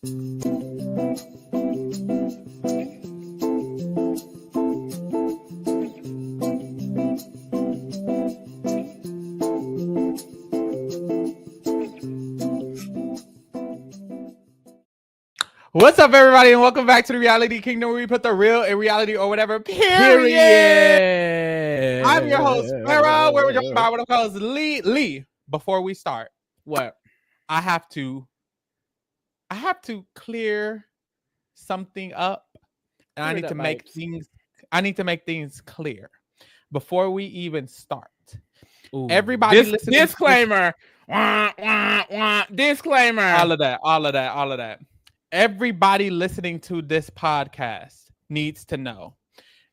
What's up, everybody, and welcome back to the Reality Kingdom, where we put the real in reality or whatever. Period. I'm your host, Pharaoh. Where we're joined by what I'm called Lee. Before we start, what I have to clear something up, and I need to make things clear before we even start. Ooh. Everybody listening. Disclaimer. Disclaimer. All of that. Everybody listening to this podcast needs to know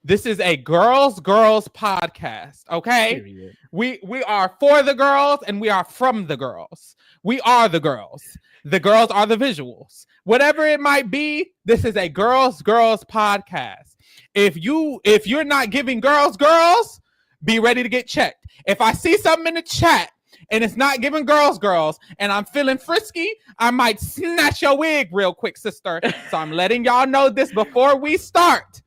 this is a girls podcast, okay? Period. We are for the girls and we are from the girls. We are the girls. The girls are the visuals. Whatever it might be, this is a girls podcast. If you're not giving girls, be ready to get checked. If I see something in the chat and it's not giving girls, and I'm feeling frisky, I might snatch your wig real quick, sister. So I'm letting y'all know this before we start.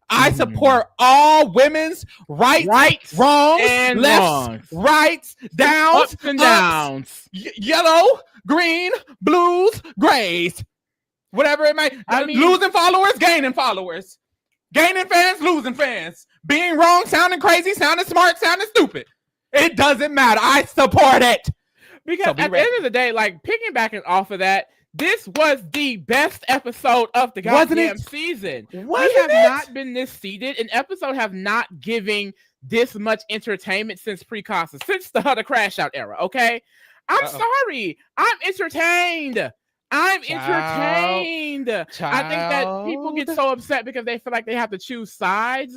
I support all women's rights, wrongs, and lefts, rights, downs, ups and downs, yellow, green, blues, grays, whatever it might. Losing followers, gaining followers, gaining fans, losing fans, being wrong, sounding crazy, sounding smart, sounding stupid. It doesn't matter. I support it. Because at the end of the day, like piggybacking off of that, this was the best episode of the goddamn season. We have not been this seated. An episode have not given this much entertainment since pre-Casa, since the Huda crash out era. Okay, I'm sorry. I'm entertained. I think that people get so upset because they feel like they have to choose sides.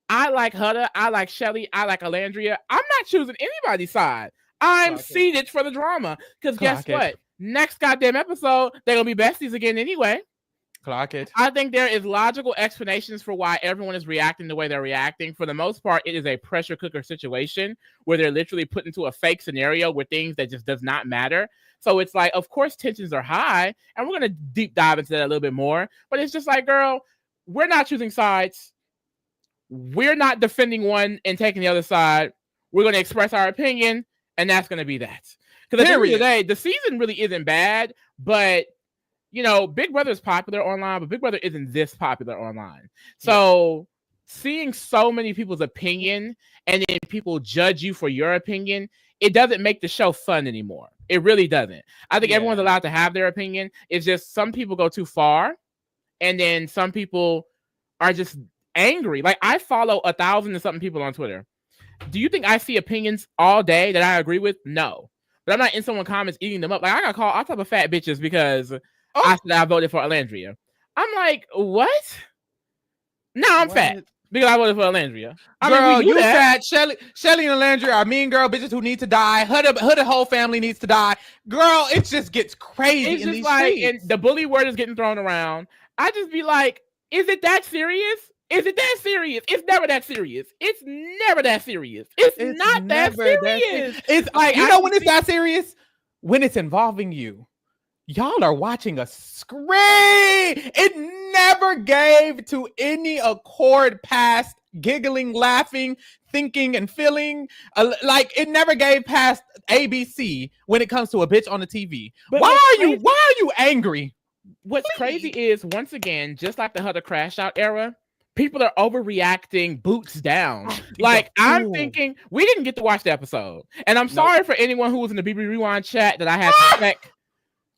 I like Huda, I like Chelley, I like Olandria. I'm not choosing anybody's side. I'm seated for the drama. Because guess what? Next goddamn episode, they're going to be besties again anyway. Clock it. I think there is logical explanations for why everyone is reacting the way they're reacting. For the most part, it is a pressure cooker situation where they're literally put into a fake scenario where things that just does not matter. So it's like, of course, tensions are high. And we're going to deep dive into that a little bit more. But it's just like, girl, we're not choosing sides. We're not defending one and taking the other side. We're going to express our opinion, and that's going to be that. Because at the end of the day, the season really isn't bad, but, you know, Big Brother is popular online, but Big Brother isn't this popular online. So seeing so many people's opinion and then people judge you for your opinion, it doesn't make the show fun anymore. It really doesn't. I think everyone's allowed to have their opinion. It's just some people go too far, and then some people are just angry. Like, I follow 1,000 and something people on Twitter. Do you think I see opinions all day that I agree with? No. But I'm not in someone's comments eating them up. Like, I got called all type of fat bitches because I said I voted for Olandria. I'm like, what? No, I'm fat because I voted for Olandria. Girl, you fat. Chelley and Olandria are mean girl bitches who need to die. Huda whole family needs to die. Girl, it just gets crazy. It's just like, and the bully word is getting thrown around. I just be like, is it that serious? Is it that serious? It's never that serious. It's never that serious. It's not that serious. It's like, you know when it's that serious? When it's involving you. Y'all are watching a scream. It never gave to any accord past giggling, laughing, thinking, and feeling. Like, it never gave past ABC when it comes to a bitch on the TV. But why are you angry? What's crazy is, once again, just like the Huda crash out era, people are overreacting, boots down. Like, I'm thinking, we didn't get to watch the episode. And I'm sorry for anyone who was in the BB Rewind chat that I had to check.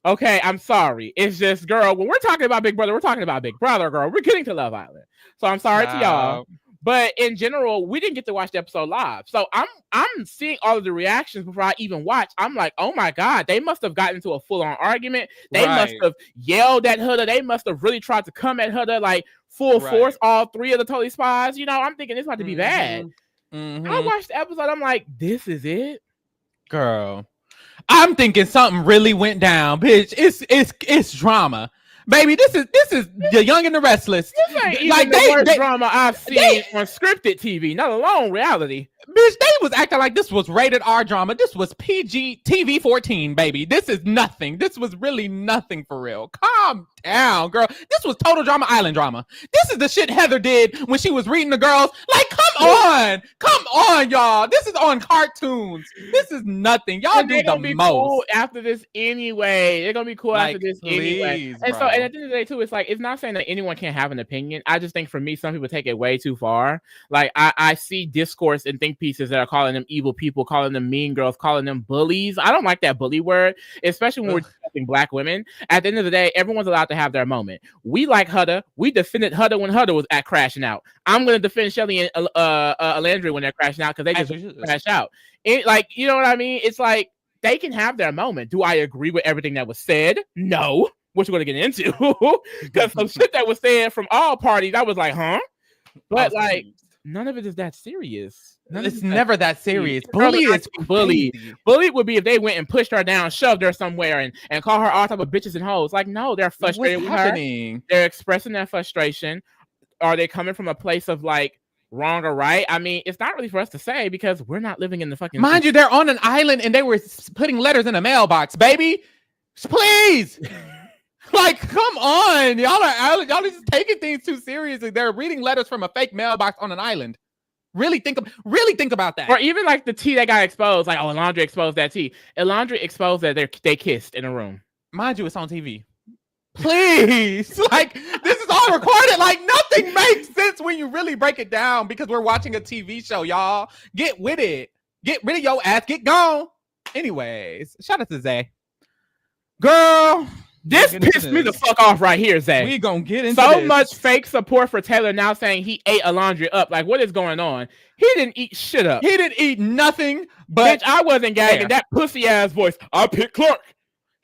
Okay, I'm sorry. It's just, girl, when we're talking about Big Brother, we're talking about Big Brother, girl. We're getting to Love Island. So I'm sorry to y'all. But in general, we didn't get to watch the episode live. So I'm seeing all of the reactions before I even watch. I'm like, oh my God, they must have gotten into a full-on argument. They must have yelled at Huda. They must have really tried to come at Huda like full force, all three of the Totally Spies. You know, I'm thinking it's about to be bad. I watched the episode. I'm like, this is it? Girl. I'm thinking something really went down, bitch. It's drama. Baby, this is The Young and the Restless. This ain't even the worst drama I've seen on scripted TV, not alone reality. Bitch, they was acting like this was rated R drama. This was PG TV 14, baby. This is nothing. This was really nothing for real. Calm down, girl. This was total drama island drama. This is the shit Heather did when she was reading the girls. Like, come on, y'all. This is on cartoons. This is nothing. Y'all do the most. Cool after this anyway. They're gonna be cool after this anyway. And so, and at the end of the day, too, it's like it's not saying that anyone can't have an opinion. I just think for me, some people take it way too far. Like I see discourse and think pieces that are calling them evil people, calling them mean girls, calling them bullies. I don't like that bully word, especially when we're discussing Black women. At the end of the day, everyone's allowed to have their moment. We like Huda. We defended Huda when Huda was at crashing out. I'm gonna defend Chelley and Olandria when they're crashing out because they just crash out. Like, you know what I mean? It's like they can have their moment. Do I agree with everything that was said? No, which we're gonna get into because some shit that was said from all parties, I was like, huh? But like, none of it is that serious. It's never that serious. Bully is bully. Bully would be if they went and pushed her down, shoved her somewhere, and call her all type of bitches and hoes. Like, no, they're frustrated with her. They're expressing their frustration. Are they coming from a place of like wrong or right? I mean, it's not really for us to say because we're not living in the fucking. Mind you, they're on an island and they were putting letters in a mailbox, baby. Please. Like, come on. Y'all are just taking things too seriously. They're reading letters from a fake mailbox on an island. Really think about that. Or even like the tea that got exposed. Like, oh, Olandria exposed that tea. Olandria exposed that they kissed in a room. Mind you, it's on TV. Please. Like, this is all recorded. Like, nothing makes sense when you really break it down because we're watching a TV show, y'all. Get with it. Get rid of your ass. Get gone. Anyways, shout out to Zay. Girl. This pissed me the fuck off right here, Zay. We gonna get into so this. Much fake support for Taylor now saying he ate Olandria up. Like, what is going on? He didn't eat shit up. He didn't eat nothing. But bitch, I wasn't gagging. That pussy ass voice. I picked Clark.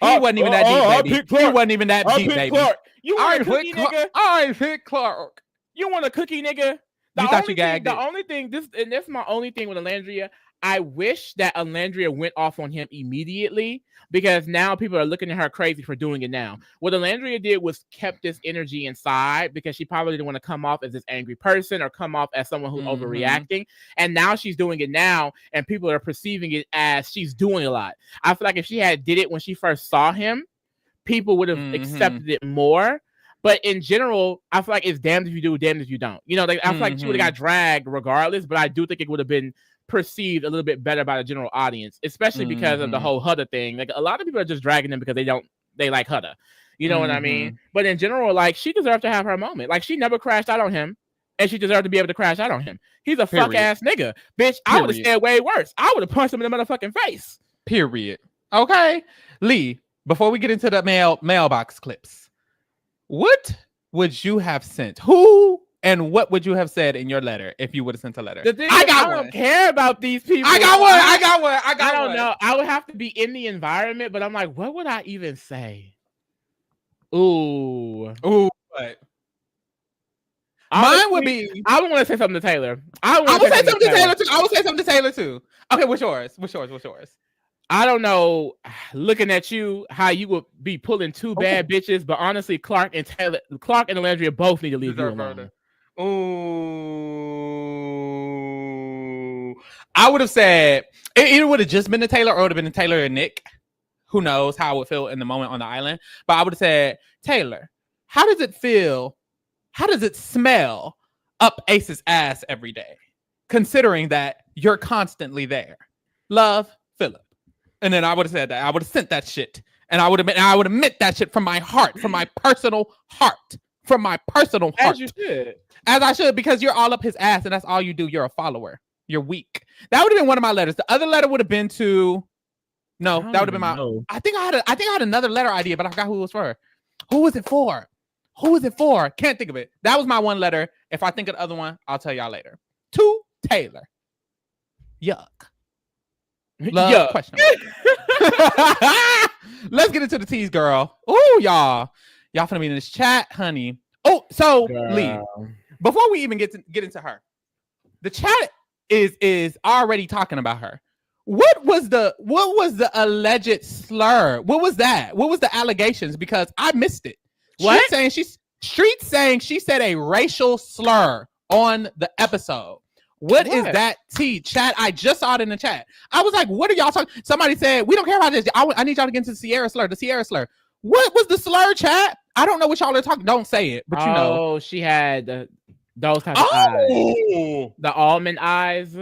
He wasn't even that deep, baby. He wasn't even that deep, baby. Clark. You want a cookie, nigga? I picked Clark. You want a cookie, nigga? You thought you gagged it. The only thing, this is my only thing with Olandria. I wish that Olandria went off on him immediately because now people are looking at her crazy for doing it now. What Olandria did was kept this energy inside because she probably didn't want to come off as this angry person or come off as someone who's overreacting. And now she's doing it now and people are perceiving it as she's doing a lot. I feel like if she had did it when she first saw him, people would have accepted it more. But in general, I feel like it's damned if you do, damned if you don't. You know, like, I feel like she would have got dragged regardless, but I do think it would have been perceived a little bit better by the general audience, especially because of the whole Huda thing. Like, a lot of people are just dragging them because they like Huda. You know what I mean? But in general, like, she deserved to have her moment. Like, she never crashed out on him, and she deserved to be able to crash out on him. He's a fuck ass nigga. Bitch, I would have said way worse. I would have punched him in the motherfucking face. Period. Okay. Lee, before we get into the mailbox clips, what would you have sent? Who and what would you have said in your letter if you would have sent a letter? I don't care about these people. I got one. I don't know. I would have to be in the environment, but I'm like, what would I even say? Ooh. What? Mine would be. I would want to say something to Taylor. I would say something to Taylor too. I would say something to Taylor too. Okay, what's yours? I don't know. Looking at you, how you would be pulling two bad bitches, but honestly, Clark and Olandria both need to leave you alone. Ooh. I would have said it would have just been to Taylor or it would have been to Taylor and Nick. Who knows how I would feel in the moment on the island. But I would have said, Taylor, how does it feel? How does it smell up Ace's ass every day? Considering that you're constantly there. Love, Philip. And then I would have said that. I would have sent that shit. And I would have meant that shit from my heart, from my personal heart. From my personal heart. As you should. As I should, because you're all up his ass and that's all you do. You're a follower. You're weak. That would have been one of my letters. The other letter would have been to that would have been my I think I had another letter idea, but I forgot who it was for. Who was it for? Can't think of it. That was my one letter. If I think of the other one, I'll tell y'all later. To Taylor. Yuck. Love, question. Let's get into the teas, girl. Oh, y'all finna be in this chat, honey. Oh, so Lee, before we even get into her, the chat is already talking about her. What was the alleged slur? What was that? What was the allegations? Because I missed it. Street saying she said a racial slur on the episode. What is that tea? Chat, I just saw it in the chat. I was like, what are y'all talking? Somebody said, we don't care about this. I need y'all to get into the Sierra slur. The Sierra slur. What was the slur, chat? I don't know what y'all are talking. Don't say it, but you know. Oh, she had those types of eyes. The almond eyes.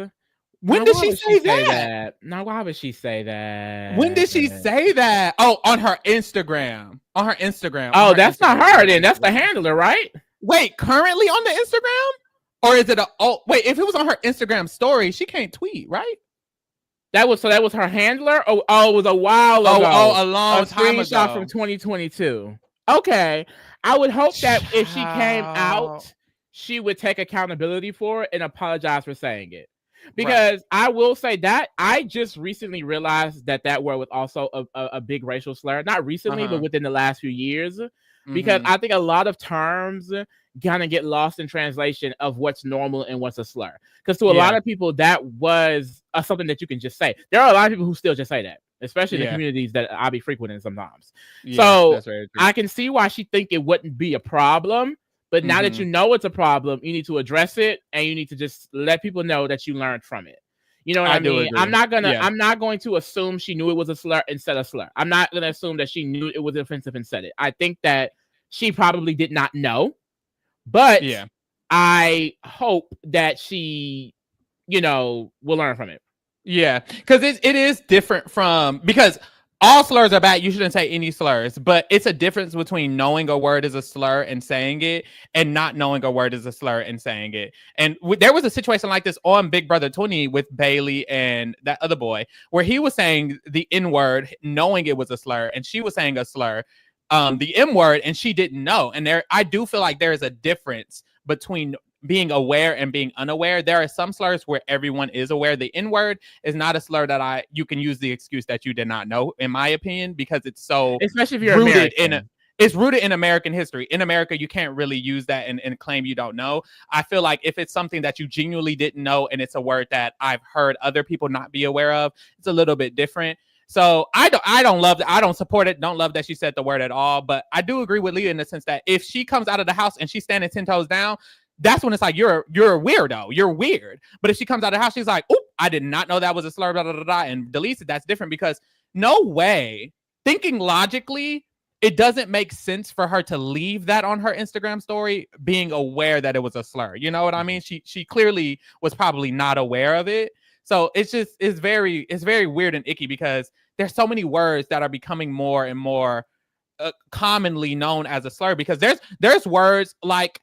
When did she say that? No, why would she say that? When did she say that? Oh, on her Instagram. On her Instagram. Oh, that's not her then. That's the handler, right? Wait, currently on the Instagram? Or is it wait, if it was on her Instagram story, she can't tweet, right? That was her handler? Oh, it was a while ago. A long time ago. Screenshot from 2022. Okay. I would hope that if she came out, she would take accountability for it and apologize for saying it. Because I will say that I just recently realized that word was also a big racial slur. Not recently, but within the last few years. Because I think a lot of terms kind of get lost in translation of what's normal and what's a slur. Because to a lot of people, that was something that you can just say. There are a lot of people who still just say that, especially in the communities that I be frequenting sometimes. So I can see why she think it wouldn't be a problem. But now that you know it's a problem, you need to address it and you need to just let people know that you learned from it. You know what I mean? I'm not going to assume she knew it was a slur and said a slur. I'm not going to assume that she knew it was offensive and said it. I think that she probably did not know. But I hope that she, will learn from it. Yeah, because it is different because all slurs are bad. You shouldn't say any slurs, but it's a difference between knowing a word is a slur and saying it and not knowing a word is a slur and saying it. And there was a situation like this on Big Brother 20 with Bailey and that other boy where he was saying the N word, knowing it was a slur, and she was saying a slur, the M word, and she didn't know. And I do feel like there is a difference between being aware and being unaware. There are some slurs where everyone is aware. The N word is not a slur that you can use the excuse that you did not know, in my opinion, because it's so especially if you're rooted American. It's rooted in American history. In America, you can't really use that and claim you don't know. I feel like if it's something that you genuinely didn't know and it's a word that I've heard other people not be aware of, it's a little bit different. So I don't love that. I don't support it. Don't love that she said the word at all. But I do agree with Leah in the sense that if she comes out of the house and she's standing 10 toes down, that's when it's like, you're a weirdo. You're weird. But if she comes out of the house, she's like, "Oop, I did not know that was a slur, blah, blah, blah, blah," and deletes it. That's different because no way, thinking logically, it doesn't make sense for her to leave that on her Instagram story, being aware that it was a slur. You know what I mean? She clearly was probably not aware of it. So it's very weird and icky because there's so many words that are becoming more and more commonly known as a slur, because there's words like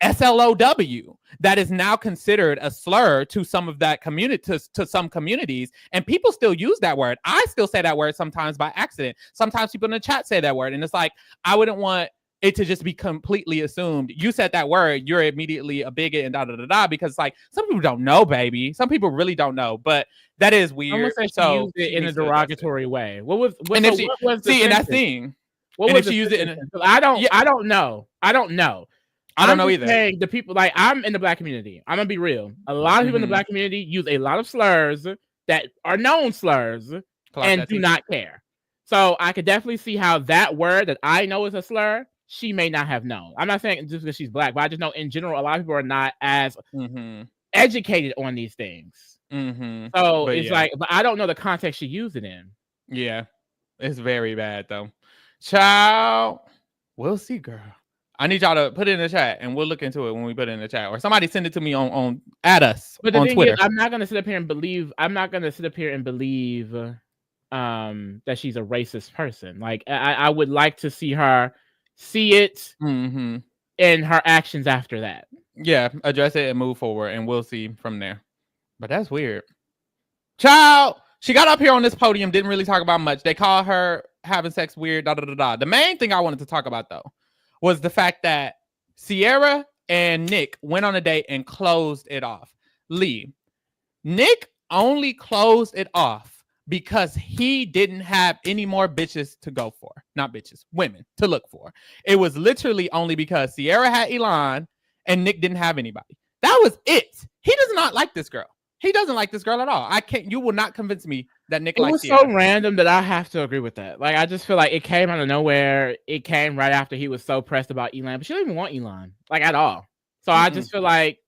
SLOW that is now considered a slur to some of that community, to some communities, and people still use that word. I still say that word sometimes by accident. Sometimes people in the chat say that word, and it's like, I wouldn't want it to just be completely assumed you said that word, you're immediately a bigot and da da da da, because like some people don't know, baby. Some people really don't know, but that is weird. So used it in a derogatory way. What was the that thing? What was she used it in? I don't know. I don't know either. Saying the people, like, I'm in the Black community. I'm gonna be real. A lot of people in the Black community use a lot of slurs that are known slurs and do not care. So I could definitely see how that word that I know is a slur, she may not have known. I'm not saying just because she's Black, but I just know in general a lot of people are not as educated on these things. So it's like, but I don't know the context she used it in. Yeah, it's very bad though. Child, we'll see, girl. I need y'all to put it in the chat, and we'll look into it when we put it in the chat, or somebody send it to me on at us but the on thing Twitter. Is, I'm not gonna sit up here and believe. That she's a racist person. Like I would like to see her see it in her actions after that. Yeah, address it and move forward, and we'll see from there. But that's weird. Child, she got up here on this podium, didn't really talk about much. They call her having sex weird, da da da da. The main thing I wanted to talk about though was the fact that Cierra and Nick went on a date and closed it off. Nick only closed it off because he didn't have any more bitches to go for. Not bitches, women to look for. It was literally only because Cierra had Elon and Nick didn't have anybody. That was it. He does not like this girl. He doesn't like this girl at all. You will not convince me that Nick likes Cierra. It was so random that I have to agree with that. Like, I just feel like it came out of nowhere. It came right after he was so pressed about Elon, but she didn't even want Elon, like, at all. So I just feel like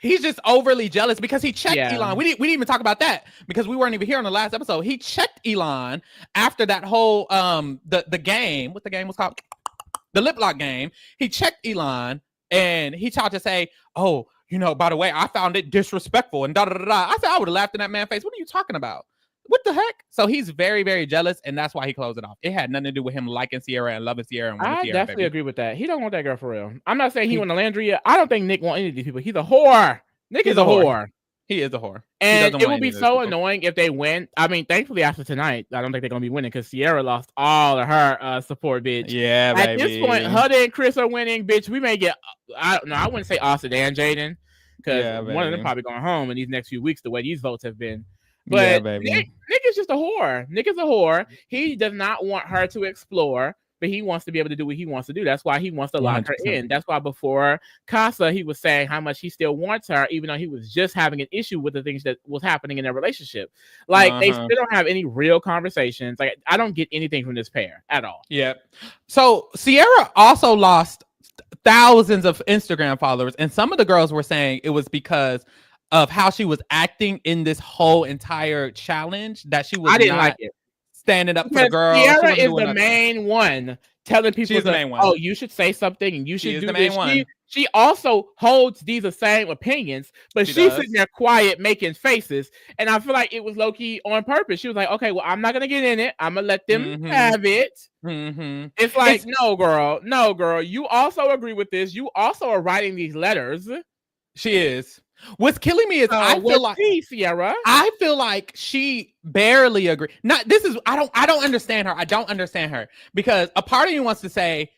He's just overly jealous because he checked Yeah. Elon. We didn't even talk about that because we weren't even here on the last episode. He checked Elon after that whole the game. What the game was called? The lip lock game. He checked Elon and he tried to say, "Oh, by the way, I found it disrespectful," and da da da da. I said I would have laughed in that man's face. What are you talking about? What the heck? So he's very, very jealous, and that's why he closed it off. It had nothing to do with him liking Cierra and loving Cierra. And I Cierra, definitely agree with that. He don't want that girl for real. I'm not saying he want Olandria. I don't think Nick want any of these people. He's a whore. Nick is a whore. He is a whore. And it would be so annoying if they win. I mean, thankfully after tonight, I don't think they're gonna be winning because Cierra lost all of her support, bitch. Yeah, At this point, Huda and Chris are winning, bitch. We may get. I don't know. I wouldn't say Austin and Jaden because one of them probably going home in these next few weeks. The way these votes have been. But Nick is just a whore. Nick is a whore. He does not want her to explore, but he wants to be able to do what he wants to do. That's why he wants to lock 100%. Her in. That's why before Casa, he was saying how much he still wants her, even though he was just having an issue with the things that was happening in their relationship. Like, they still don't have any real conversations. Like, I don't get anything from this pair at all. Yeah. So Cierra also lost thousands of Instagram followers, and some of the girls were saying it was because of how she was acting in this whole entire challenge that she was. I didn't like it. Standing up for the girl. Cierra is the main one telling people, the main one. Oh, you should say something and you should do the this. Main one. She also holds these the same opinions, but she's sitting there quiet, making faces. And I feel like it was low-key on purpose. She was like, okay, well, I'm not going to get in it. I'm going to let them have it. It's like, no, girl. You also agree with this. You also are writing these letters. She is. What's killing me is I feel like Cierra. I feel like she barely agrees. I don't understand her. I don't understand her because a part of me wants to say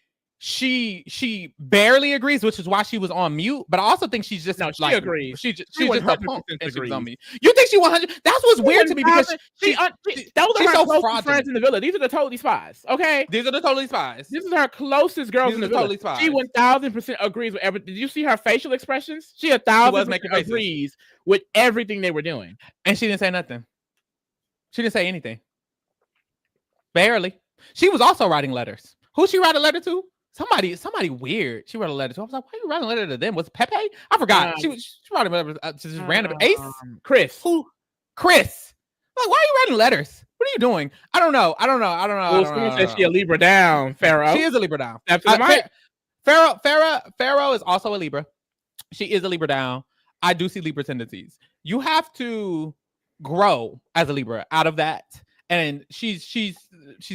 she barely agrees, which is why she was on mute. But I also think she's just she agrees. She's just a punk and she was on mute. You think she 100? That's what's weird to me because those are her closest friends in the villa. These are the totally spies. Okay, these are the totally spies. This is her closest girls in the villa. She 1000% agrees with everything. Did you see her facial expressions? She 1000% agrees with everything they were doing, and she didn't say nothing. She didn't say anything. Barely. She was also writing letters. Who she write a letter to? Somebody weird. She wrote a letter to. I was like, why are you writing a letter to them? Was it Pepe? I forgot. She wrote a letter to just random Ace. Chris. Who? Chris. Like, why are you writing letters? What are you doing? I don't know. Someone said she a Libra down, Pharaoh. She is a Libra down. Pharaoh is also a Libra. She is a Libra down. I do see Libra tendencies. You have to grow as a Libra out of that. And she's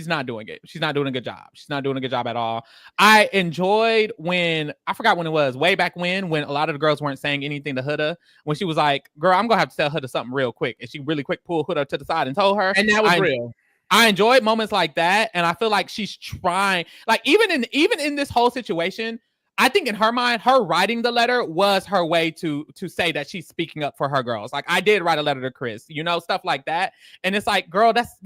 not doing it. She's not doing a good job. She's not doing a good job at all. I enjoyed when, I forgot when it was, way back when a lot of the girls weren't saying anything to Huda, when she was like, girl, I'm going to have to tell Huda something real quick. And she really quick pulled Huda to the side and told her. And that was real. I enjoyed moments like that. And I feel like she's trying, like even in this whole situation, I think in her mind, her writing the letter was her way to say that she's speaking up for her girls. Like, I did write a letter to Chris, stuff like that. And it's like, girl, that's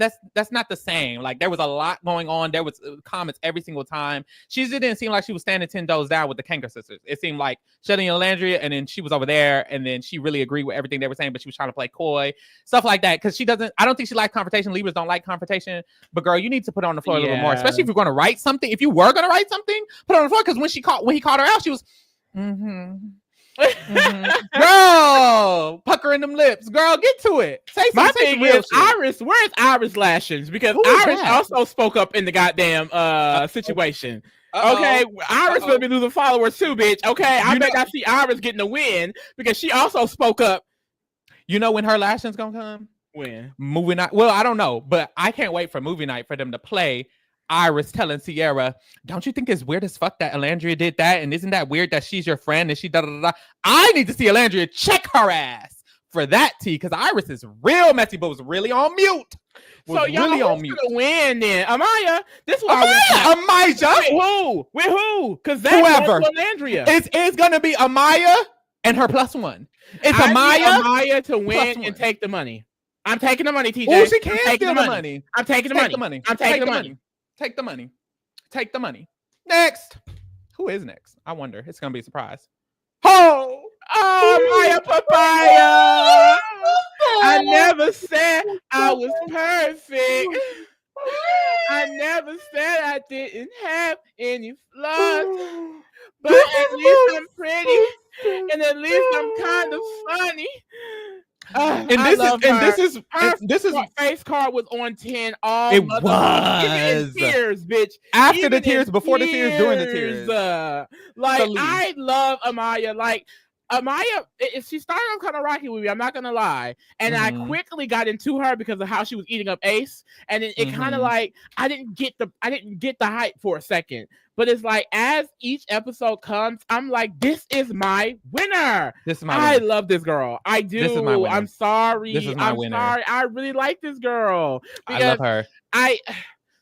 not the same. Like, there was a lot going on. There was comments every single time. She didn't seem like she was standing 10 toes down with the Kanker sisters. It seemed like Chelley and Olandria, and then she was over there, and then she really agreed with everything they were saying, but she was trying to play coy, stuff like that. Because I don't think she likes confrontation. Libras don't like confrontation. But girl, you need to put it on the floor a little more, especially if you're going to write something. If you were going to write something, put it on the floor. Because when he called her out, she was, girl, puckering them lips. Girl, get to it. Say something. My thing is, Iris, where's Iris Lashings? Because Iris also spoke up in the goddamn situation. Okay, Iris will be losing followers too, bitch. Okay, I bet I see Iris getting a win because she also spoke up. You know when her lashings gonna come? When? Movie night. Well, I don't know, but I can't wait for movie night for them to play Iris telling Cierra, don't you think it's weird as fuck that Olandria did that? And isn't that weird that she's your friend and she da da da? I need to see Olandria check her ass for that tea, because Iris is real messy, but was really on mute. So y'all really on mute. Win then, Amaya. This is why Amaya. With who? Because that's whoever. Olandria. It's gonna be Amaya and her +1. It's Amaya to win and take the money. I'm taking the money, TJ. Oh, she can't steal the money. I'm taking the money. I'm taking the money. Take the money. Take the money. Next. Who is next? I wonder. It's gonna be a surprise. Oh, Amaya Papaya. I never said I was perfect. I never said I didn't have any flaws. But at least I'm pretty. and at least I'm kind of funny. This is face card was on 10 all it was even in tears, bitch. After even the tears, before the tears, during the tears. Like I love Amaya. Like Amaya, she started on kind of rocky with me. I'm not gonna lie, and I quickly got into her because of how she was eating up Ace, and it kind of like I didn't get the hype for a second. But it's like as each episode comes, I'm like, this is my winner. I love this girl. I do. This is my winner. I'm sorry. This is my winner. Sorry. I really like this girl. I love her.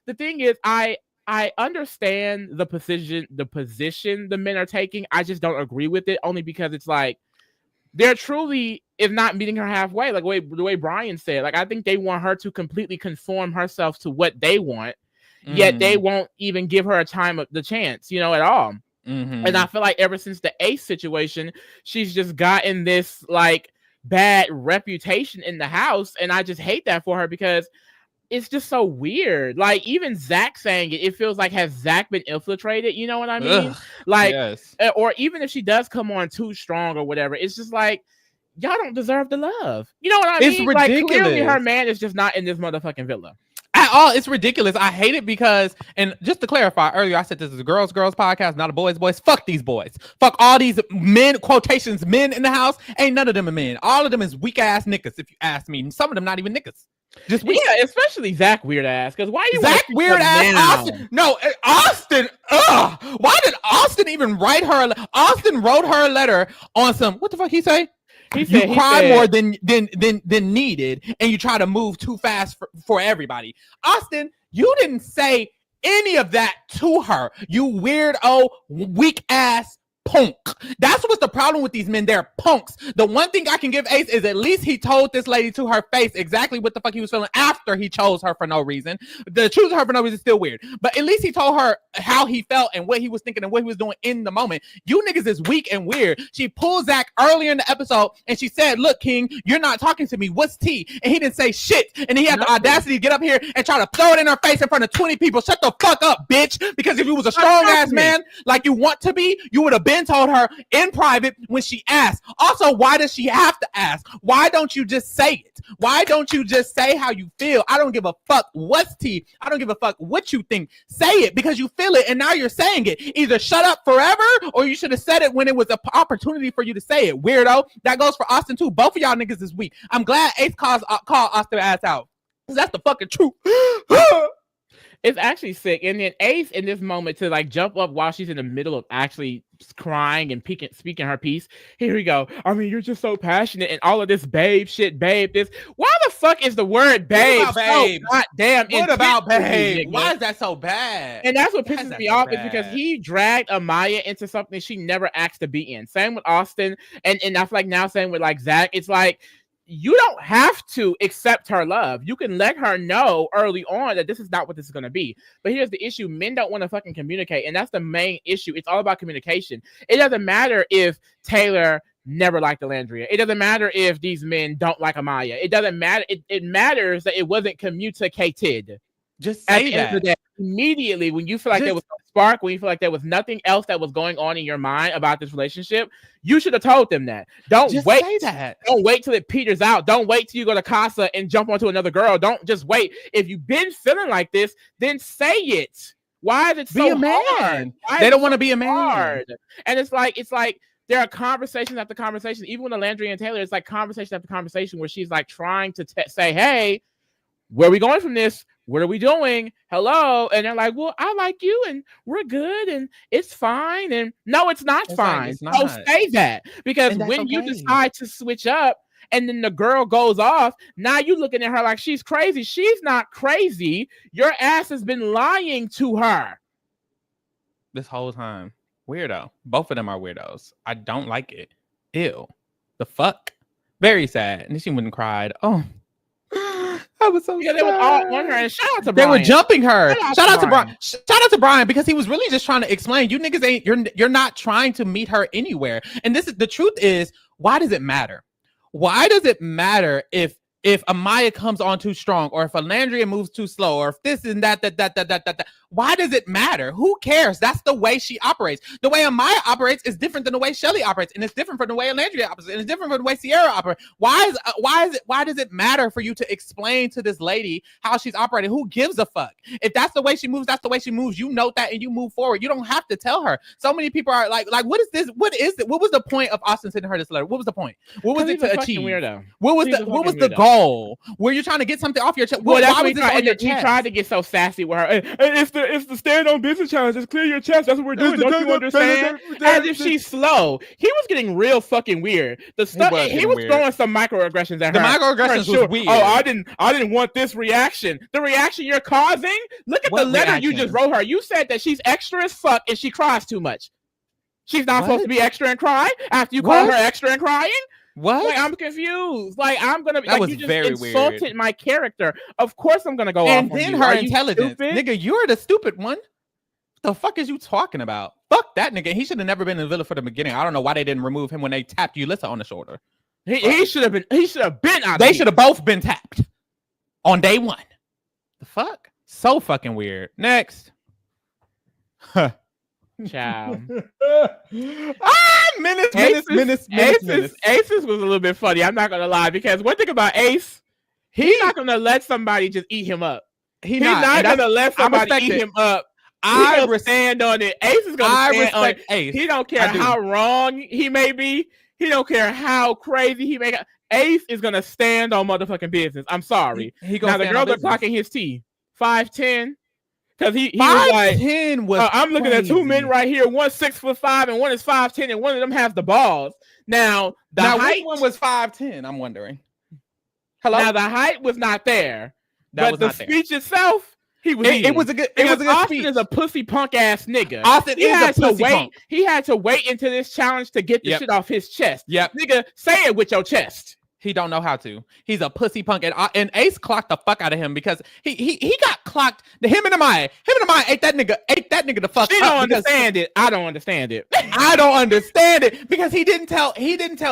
The thing is, I understand the position the men are taking. I just don't agree with it, only because it's like they're truly, if not meeting her halfway, like the way Brian said. Like I think they want her to completely conform herself to what they want. Yet they won't even give her the chance, at all. And I feel like ever since the Ace situation, she's just gotten this like bad reputation in the house, and I just hate that for her because it's just so weird. Like even Zach saying it feels like, has Zach been infiltrated? You know what I mean? Like, yes. Or even if she does come on too strong or whatever, it's just like, y'all don't deserve the love. You know what I mean? It's ridiculous. Like clearly her man is just not in this motherfucking villa. At all. It's ridiculous. I hate it because, and just to clarify earlier, I said this is a girls podcast, not a boys. Fuck these boys. Fuck all these men, quotations, men in the house. Ain't none of them are men. All of them is weak ass niggas, if you ask me. And some of them not even niggas. Just weak. Yeah, especially Zach weird ass. Because why you Zach weird ass Austin? No, Austin. Why did Austin even write her? Austin wrote her a letter on some. What the fuck he say? You cry more than needed, and you try to move too fast for everybody. Austin, you didn't say any of that to her. You weirdo, weak ass punk. That's what's the problem with these men. They're punks. The one thing I can give Ace is at least he told this lady to her face exactly what the fuck he was feeling after he chose her for no reason. The choosing her for no reason is still weird, but at least he told her how he felt and what he was thinking and what he was doing in the moment. You niggas is weak and weird. She pulled Zach earlier in the episode and she said, look, King, you're not talking to me. What's tea? And he didn't say shit. And he had the audacity to get up here and try to throw it in her face in front of 20 people. Shut the fuck up, bitch. Because if you was a strong ass man like you want to be, you would have been told her in private when she asked. Also, why does she have to ask? Why don't you just say it? Why don't you just say how you feel? I don't give a fuck what's tea. I don't give a fuck what you think. Say it because you feel it and now you're saying it. Either shut up forever or you should have said it when it was an opportunity for you to say it. Weirdo. That goes for Austin too. Both of y'all niggas is weak. I'm glad Ace called Austin ass out. That's the fucking truth. It's actually sick. And then Ace in this moment to like jump up while she's in the middle of actually crying and speaking her piece. Here we go. I mean, you're just so passionate and all of this babe shit, babe. This. Why the fuck is the word babe? Babe? So goddamn. What about babe? Why is that so bad? And that's what pisses me off is because he dragged Amaya into something she never asked to be in. Same with Austin. And I feel like now same with like Zach. It's like, you don't have to accept her love. You can let her know early on that this is not what this is going to be. But here's the issue. Men don't want to fucking communicate. And that's the main issue. It's all about communication. It doesn't matter if Taylor never liked Olandria. It doesn't matter if these men don't like Amaya. It doesn't matter. It matters that it wasn't communicated. Just say at the end of the day, immediately when you feel like there was no spark, when you feel like there was nothing else that was going on in your mind about this relationship, you should have told them that. Don't just wait. Say that. Don't wait till it peters out. Don't wait till you go to Casa and jump onto another girl. Don't just wait. If you've been feeling like this, then say it. Why is it so hard? They don't want to be a man. Hard? And it's like there are conversations after conversation. Even with Olandria and Taylor, it's like conversation after conversation where she's like trying to say, hey, where are we going from this? What are we doing? Hello. And they're like, well, I like you and we're good and it's fine. And no, it's not fine. It's not. So say that. Because when you decide to switch up and then the girl goes off, now you're looking at her like she's crazy. She's not crazy. Your ass has been lying to her. This whole time. Weirdo. Both of them are weirdos. I don't like it. Ew. The fuck? Very sad. And then she went and cried. Oh. I was so sad. They were all on her. And shout out to Brian. They were jumping her. Shout out to Brian. Shout out to Brian because he was really just trying to explain. You niggas ain't. You're not trying to meet her anywhere. And this is the truth. Is why does it matter? Why does it matter if if Amaya comes on too strong, or if Olandria moves too slow, or if this and that, why does it matter? Who cares? That's the way she operates. The way Amaya operates is different than the way Chelley operates, and it's different from the way Olandria operates, and it's different from the way Cierra operates. Why does it matter for you to explain to this lady how she's operating? Who gives a fuck? If that's the way she moves, that's the way she moves. You note that and you move forward. You don't have to tell her. So many people are like, what is this? What is it? What was the point of Austin sending her this letter? What was the point? What was it to achieve? Weirdo. What was the goal? Were you trying to get something off your chest? Well, why was this on your chest? He tried to get so sassy with her. It's the stand on business challenge. Just clear your chest. That's what we're doing. Don't you understand? As if she's slow. He was getting real fucking weird. The stuff he was throwing some microaggressions at her. The microaggressions was weird. Oh, I didn't want this reaction. The reaction you're causing. Look at the letter you just wrote her. You said that she's extra as fuck and she cries too much. She's not supposed to be extra and cry after you call her extra and crying. What? Like, I'm confused. Like, I'm gonna. That was you just very insulted weird. My character. Of course, I'm gonna go and off. And then on her you. intelligence, nigga. You're the stupid one. What the fuck is you talking about? Fuck that nigga. He should have never been in the villa from the beginning. I don't know why they didn't remove him when they tapped Yulissa on the shoulder. He should have been. He should have been out. They should have both been tapped on day one. The fuck? So fucking weird. Next. Huh. Ciao. Menace. Aces was a little bit funny. I'm not gonna lie, because one thing about Ace, he's not gonna let somebody just eat him up. He's not gonna let somebody eat him up. I stand on it. Ace is gonna stand on it. Ace. He don't care how wrong he may be. He don't care how crazy he may. Ace is gonna stand on motherfucking business. I'm sorry. Now the girls are clocking his T. 5'10". Because he was like, 10 was I'm looking at two men right here. One's 6'5" and one is 5'10", and one of them has the balls. Now the height one was 5'10". I'm wondering. Hello. Now the height was not there, but the speech itself, he was. It was a good. It was a good Austin speech. Is a pussy punk ass nigga. Austin is a pussy punk. He had to wait into this challenge to get the shit off his chest. Yep. Nigga, say it with your chest. He don't know how to. He's a pussy punk, and Ace clocked the fuck out of him because he got clocked. Him and Amaya ate that nigga the fuck. She don't understand it. I don't understand it. I don't understand it because he didn't tell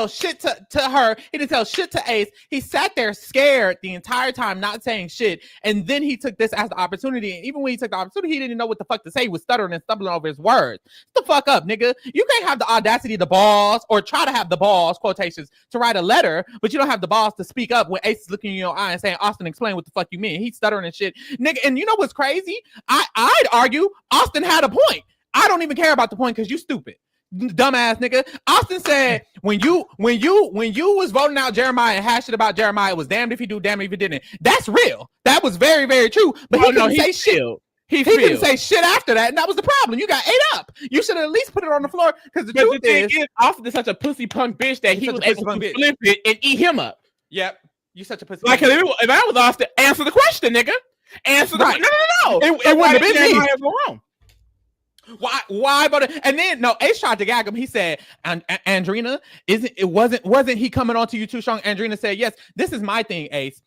shit to her. He didn't tell shit to Ace. He sat there scared the entire time, not saying shit. And then he took this as the opportunity. And even when he took the opportunity, he didn't know what the fuck to say. He was stuttering and stumbling over his words. Shut the fuck up, nigga. You can't have the audacity, the balls, or try to have the balls, quotations, to write a letter, but you don't have the balls to speak up when Ace is looking in your eye and saying, Austin, explain what the fuck you mean. He's stuttering and shit. Nigga, and you know what's crazy? I'd argue Austin had a point. I don't even care about the point because you stupid. Dumbass nigga. Austin said when you was voting out Jeremiah and hashed it about Jeremiah, it was damned if he do, damned if he didn't. That's real. That was very, very true. But he didn't say shit. He didn't say shit after that, and that was the problem. You got ate up. You should have at least put it on the floor because the truth is, Austin is such a pussy punk bitch that he was able to flip it and eat him up. Yep, you such a pussy. Like if I was Austin, answer the question, nigga. Answer the question. No. It wouldn't have been me. Why? But and then Ace tried to gag him. He said, "Andrina, wasn't he coming on to you too strong?" Andrina said, "Yes. This is my thing, Ace.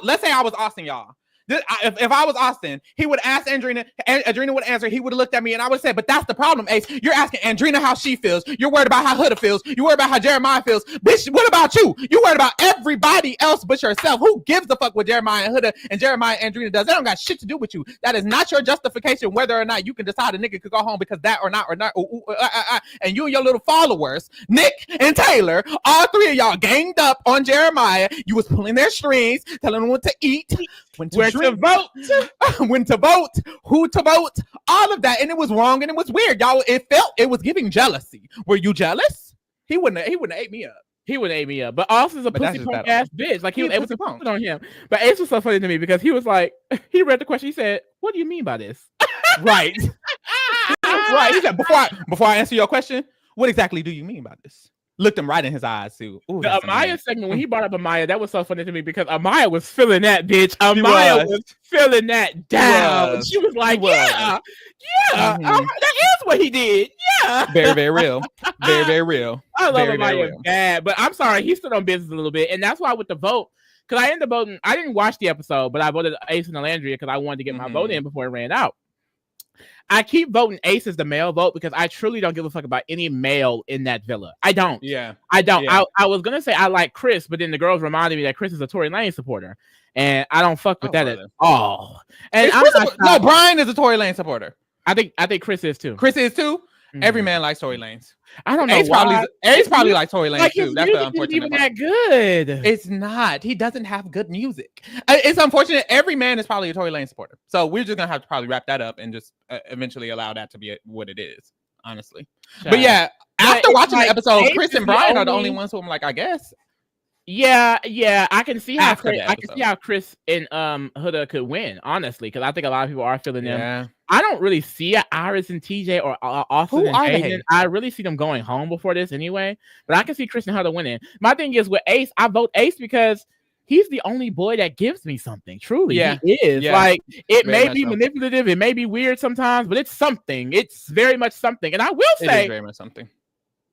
Let's say I was Austin, y'all. If I was Austin, he would ask Andrina, Andrina would answer, he would have looked at me and I would say, but that's the problem, Ace. You're asking Andrina how she feels. You're worried about how Huda feels. You're worried about how Jeremiah feels. Bitch, what about you? You're worried about everybody else but yourself. Who gives a fuck what Jeremiah and Huda and Jeremiah and Andrina does? That don't got shit to do with you. That is not your justification whether or not you can decide a nigga could go home because that or not. And you and your little followers, Nick and Taylor, all three of y'all ganged up on Jeremiah. You was pulling their strings, telling them what to eat, when to vote, when to vote, who to vote, all of that, and it was wrong and it was weird, y'all. It was giving jealousy. Were you jealous? He wouldn't have ate me up. He would ate me up. But Austin's a pussy punk ass bitch. Like he was able to put it on him. But Ace was so funny to me because he was like, he read the question. He said, "What do you mean by this?" Right. Right. He said, before I answer your question, what exactly do you mean by this? Looked him right in his eyes too. Ooh, the Amaya segment, when he brought up Amaya, that was so funny to me because Amaya was feeling that bitch. Amaya was feeling that down. She was like, yeah, that is what he did. Yeah. Very, very real. Very, very real. I love Amaya bad, but I'm sorry, he stood on business a little bit. And that's why with the vote, because I ended up voting, I didn't watch the episode, but I voted Ace and Olandria because I wanted to get my vote in before it ran out. I keep voting Ace as the male vote because I truly don't give a fuck about any male in that villa. I don't. Yeah. I don't. Yeah. I was gonna say I like Chris, but then the girls reminded me that Chris is a Tory Lanez supporter, and I don't fuck with that at all. And no, Brian is a Tory Lanez supporter. I think Chris is too. Chris is too. Every man likes Tory Lanez. I don't know. Ace probably likes Tory Lanez too. That's the unfortunate even that good. It's not. He doesn't have good music. It's unfortunate. Every man is probably a Tory Lanez supporter. So we're just gonna have to probably wrap that up and just eventually allow that to be what it is. Honestly, but yeah, after watching the episode, Chris and Brian are the only ones who I'm like, I guess. Yeah, I can see how Chris and Huda could win, honestly, because I think a lot of people are feeling them. Yeah. I don't really see Iris and TJ or Austin and Jaden. I really see them going home before this anyway, but I can see Chris and Huda winning. My thing is with Ace, I vote Ace because he's the only boy that gives me something. Truly, he is. Yeah. Like, it may be manipulative, it may be weird sometimes, but it's something. It's very much something. And I will say, it is very much something.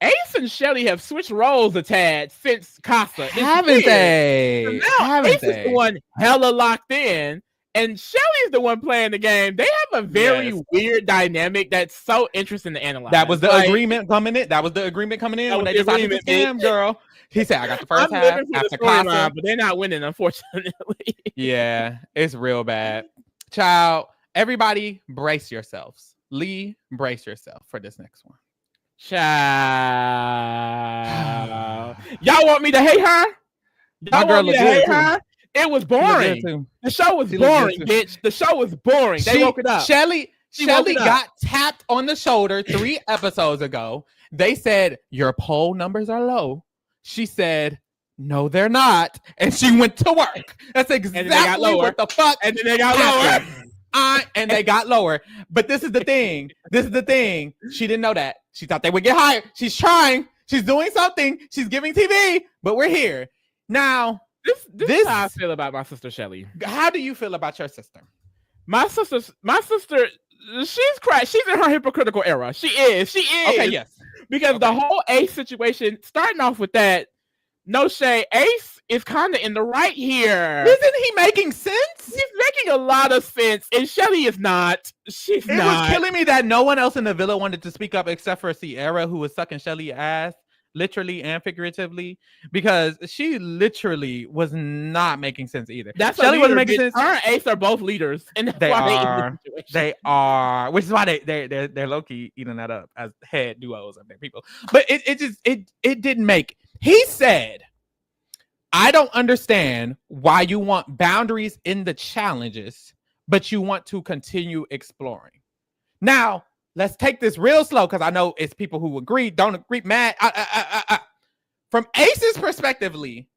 Ace and Chelley have switched roles a tad since Casa. Haven't they? Now Ace is the one hella locked in, and Chelley's the one playing the game. They have a very weird dynamic that's so interesting to analyze. That was the agreement coming in. That was the agreement coming in when they decided to scam, girl. He said, I got the first half after Casa. But they're not winning, unfortunately. Yeah, it's real bad. Child, everybody brace yourselves. Lee, brace yourself for this next one. Child. Y'all want me to hate her? My girl looked good too. It was boring. The show was boring, bitch. The show was boring. They woke it up. Chelley got tapped on the shoulder 3 episodes ago. They said, your poll numbers are low. She said, no, they're not. And she went to work. That's exactly what the fuck. And then they got lower. And they got lower. But this is the thing. She didn't know that. She thought they would get higher. She's trying. She's doing something. She's giving TV. But we're here. Now, this is how I feel about my sister Chelley. How do you feel about your sister? My sister, she's cracked. She's in her hypocritical era. She is. Okay, yes. Because the whole Ace situation, starting off with that, no shade, Ace is kind of in the right here. Isn't he making sense? He's making a lot of sense, and Chelley is not. She's not. It was killing me that no one else in the villa wanted to speak up except for Cierra, who was sucking Chelley's ass, literally and figuratively, because she literally was not making sense either. That's Chelley wasn't making sense. Her and Ace are both leaders, and that's why they are, which is why they're low key eating that up as head duos of their people. But it didn't make. He said, I don't understand why you want boundaries in the challenges, but you want to continue exploring. Now, let's take this real slow because I know it's people who agree, don't agree, mad. From Ace's perspective, Lee,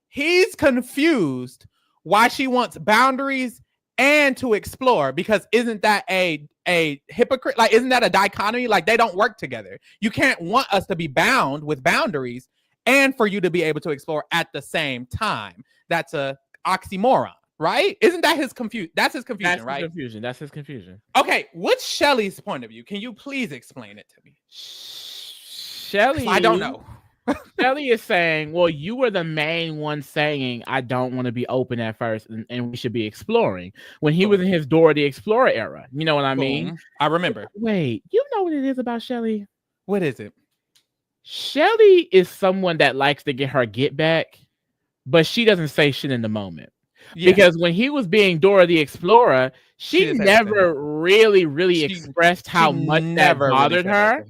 he's confused why she wants boundaries and to explore, because isn't that a hypocrite? Like, isn't that a dichotomy? Like, they don't work together. You can't want us to be bound with boundaries and for you to be able to explore at the same time. That's a oxymoron, right? Isn't that his confusion? That's his confusion, right? That's his confusion. Okay, what's Chelley's point of view? Can you please explain it to me? Chelley, I don't know. Chelley is saying, well, you were the main one saying I don't want to be open at first and we should be exploring, when he was in his Dora the Explorer era. You know what I mean? I remember. Wait, you know what it is about Chelley? What is it? Chelley is someone that likes to get her get back, but she doesn't say shit in the moment. Yeah. Because when he was being Dora the Explorer, she never really expressed how much that bothered her.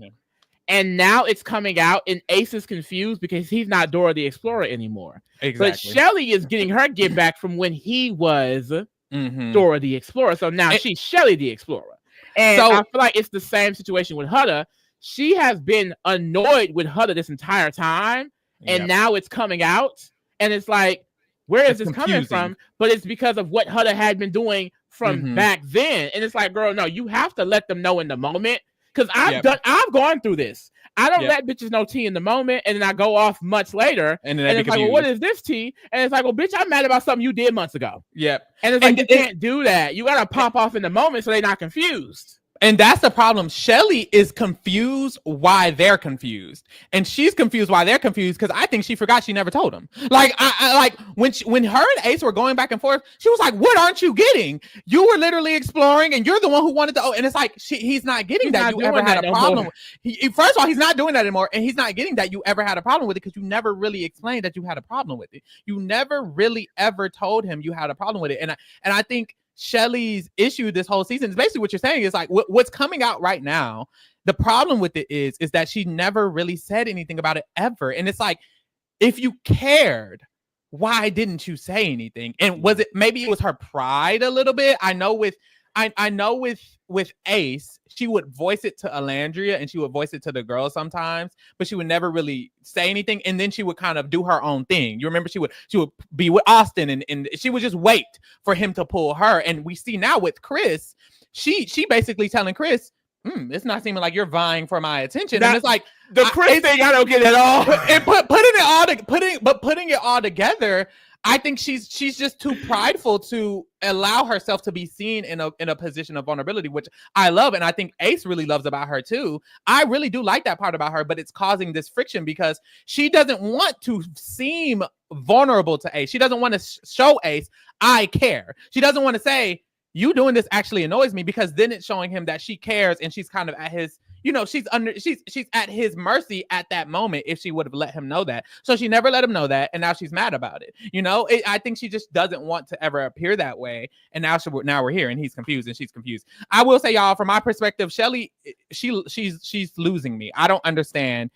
And now it's coming out, and Ace is confused because he's not Dora the Explorer anymore. Exactly. But Chelley is getting her get back from when he was Dora the Explorer. So now she's Chelley the Explorer. And so I feel like it's the same situation with Huda. She has been annoyed with Huda this entire time, and now it's coming out, and it's like, where is this coming from? But it's because of what Huda had been doing from back then, and it's like, girl, no, you have to let them know in the moment, because I've gone through this. I don't let bitches know tea in the moment, and then I go off much later, and it's like, well, what is this tea? And it's like, well, bitch, I'm mad about something you did months ago. Yep. And it's like, you can't do that. You gotta pop off in the moment so they're not confused. And that's the problem. Chelley is confused why they're confused, and she's confused why they're confused because I think she forgot she never told him. Like, I like when her and Ace were going back and forth, she was like, "What aren't you getting? You were literally exploring, and you're the one who wanted to." Oh, and it's like he's not getting that you ever had a problem. First of all, he's not doing that anymore, and he's not getting that you ever had a problem with it because you never really explained that you had a problem with it. You never really ever told him you had a problem with it, and I think Chelley's issue this whole season is basically what you're saying is like what's coming out right now. The problem with it is that she never really said anything about it ever. And it's like, if you cared, why didn't you say anything? And was it, maybe it was her pride a little bit. I know with Ace, she would voice it to Olandria and she would voice it to the girls sometimes, but she would never really say anything. And then she would kind of do her own thing. You remember she would be with Austin and she would just wait for him to pull her. And we see now with Chris, she basically telling Chris, it's not seeming like you're vying for my attention. And it's like the Chris thing I don't get at all. And putting it all together, I think she's just too prideful to allow herself to be seen in a position of vulnerability, which I love, and I think Ace really loves about her too. I really do like that part about her, but it's causing this friction because she doesn't want to seem vulnerable to Ace. She doesn't want to show Ace, I care. She doesn't want to say, you doing this actually annoys me, because then it's showing him that she cares and she's kind of at his, she's at his mercy at that moment if she would have let him know that. So she never let him know that, and now she's mad about it. I think she just doesn't want to ever appear that way, and now we're here, and he's confused and she's confused. I will say, y'all, from my perspective, Chelley, she's losing me. I don't understand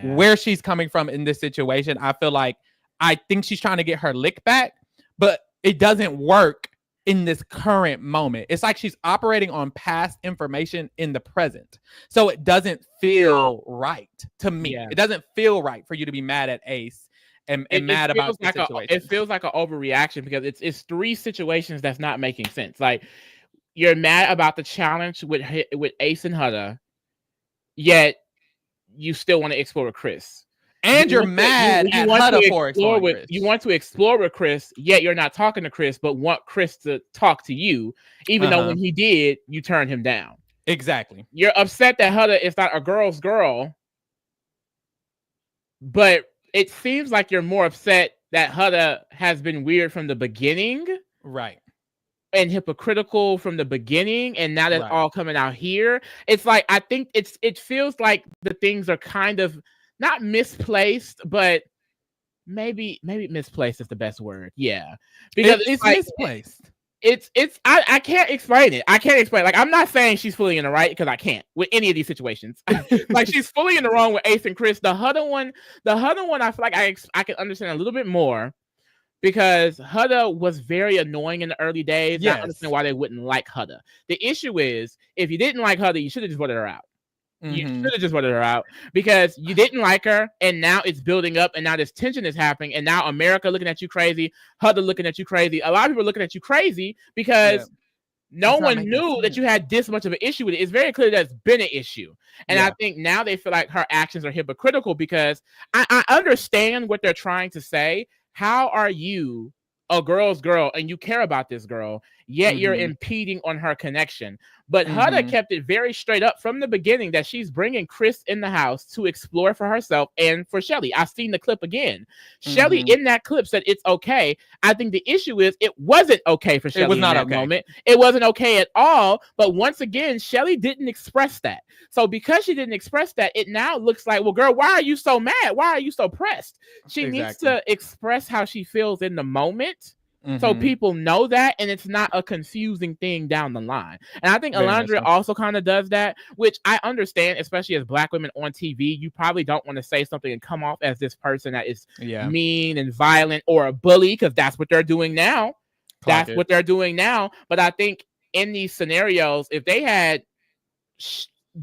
where she's coming from in this situation. I think she's trying to get her lick back, but it doesn't work in this current moment. It's like she's operating on past information in the present. So it doesn't feel right to me. Yeah. It doesn't feel right for you to be mad at Ace and mad about the situation. It feels like an overreaction because it's three situations that's not making sense. Like, you're mad about the challenge with Ace and Huda, yet you still want to explore with Chris. And you're mad at Huda for exploring Chris. You want to explore with Chris, yet you're not talking to Chris, but want Chris to talk to you, even though when he did, you turned him down. Exactly. You're upset that Huda is not a girl's girl, but it seems like you're more upset that Huda has been weird from the beginning. Right. And hypocritical from the beginning, and now that's all coming out here. It's like, I think it feels like the things are kind of not misplaced, but maybe misplaced is the best word. Yeah, because it's like, misplaced. I can't explain it. Like, I'm not saying she's fully in the right, because I can't with any of these situations. Like, she's fully in the wrong with Ace and Chris. The Huda one, I feel like I can understand a little bit more, because Huda was very annoying in the early days. Yes. I understand why they wouldn't like Huda. The issue is, if you didn't like Huda, you should have just voted her out. You should have just voted her out, because you didn't like her, and now it's building up, and now this tension is happening, and now America looking at you crazy, Huda looking at you crazy. A lot of people are looking at you crazy because no one knew that you had this much of an issue with it. It's very clear that's been an issue. And I think now they feel like her actions are hypocritical, because I understand what they're trying to say. How are you a girl's girl and you care about this girl, yet you're impeding on her connection? But Huda kept it very straight up from the beginning that she's bringing Chris in the house to explore for herself and for Chelley. I've seen the clip again. Chelley in that clip said it's okay. I think the issue is it wasn't okay for Chelley in that moment. It wasn't okay at all. But once again, Chelley didn't express that. So because she didn't express that, it now looks like, well, girl, why are you so mad? Why are you so pressed? She needs to express how she feels in the moment. So people know that, and it's not a confusing thing down the line. And I think Olandria also kind of does that, which I understand, especially as Black women on TV. You probably don't want to say something and come off as this person that is mean and violent or a bully, because that's what they're doing now. But I think in these scenarios, if they had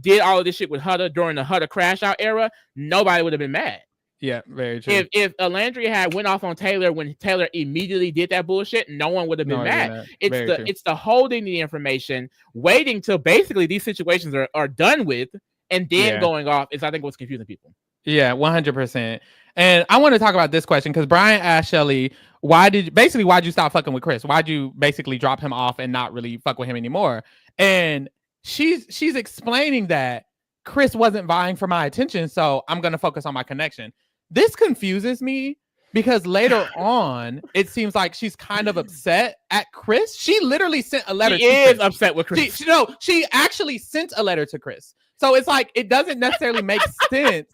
did all of this shit with Huda during the Huda crash out era, nobody would have been mad. Yeah, very true. If Olandria had went off on Taylor when Taylor immediately did that bullshit, no one would have been mad. It's the holding the information, waiting till basically these situations are done with, and then going off is, I think, what's confusing people. Yeah, 100%. And I want to talk about this question because Brian asked Chelley, why'd you stop fucking with Chris? Why'd you basically drop him off and not really fuck with him anymore? And she's explaining that Chris wasn't vying for my attention, so I'm gonna focus on my connection. This confuses me because later on, it seems like she's kind of upset at Chris. She literally sent a letter. She is upset with Chris. She actually sent a letter to Chris. So it's like it doesn't necessarily make sense.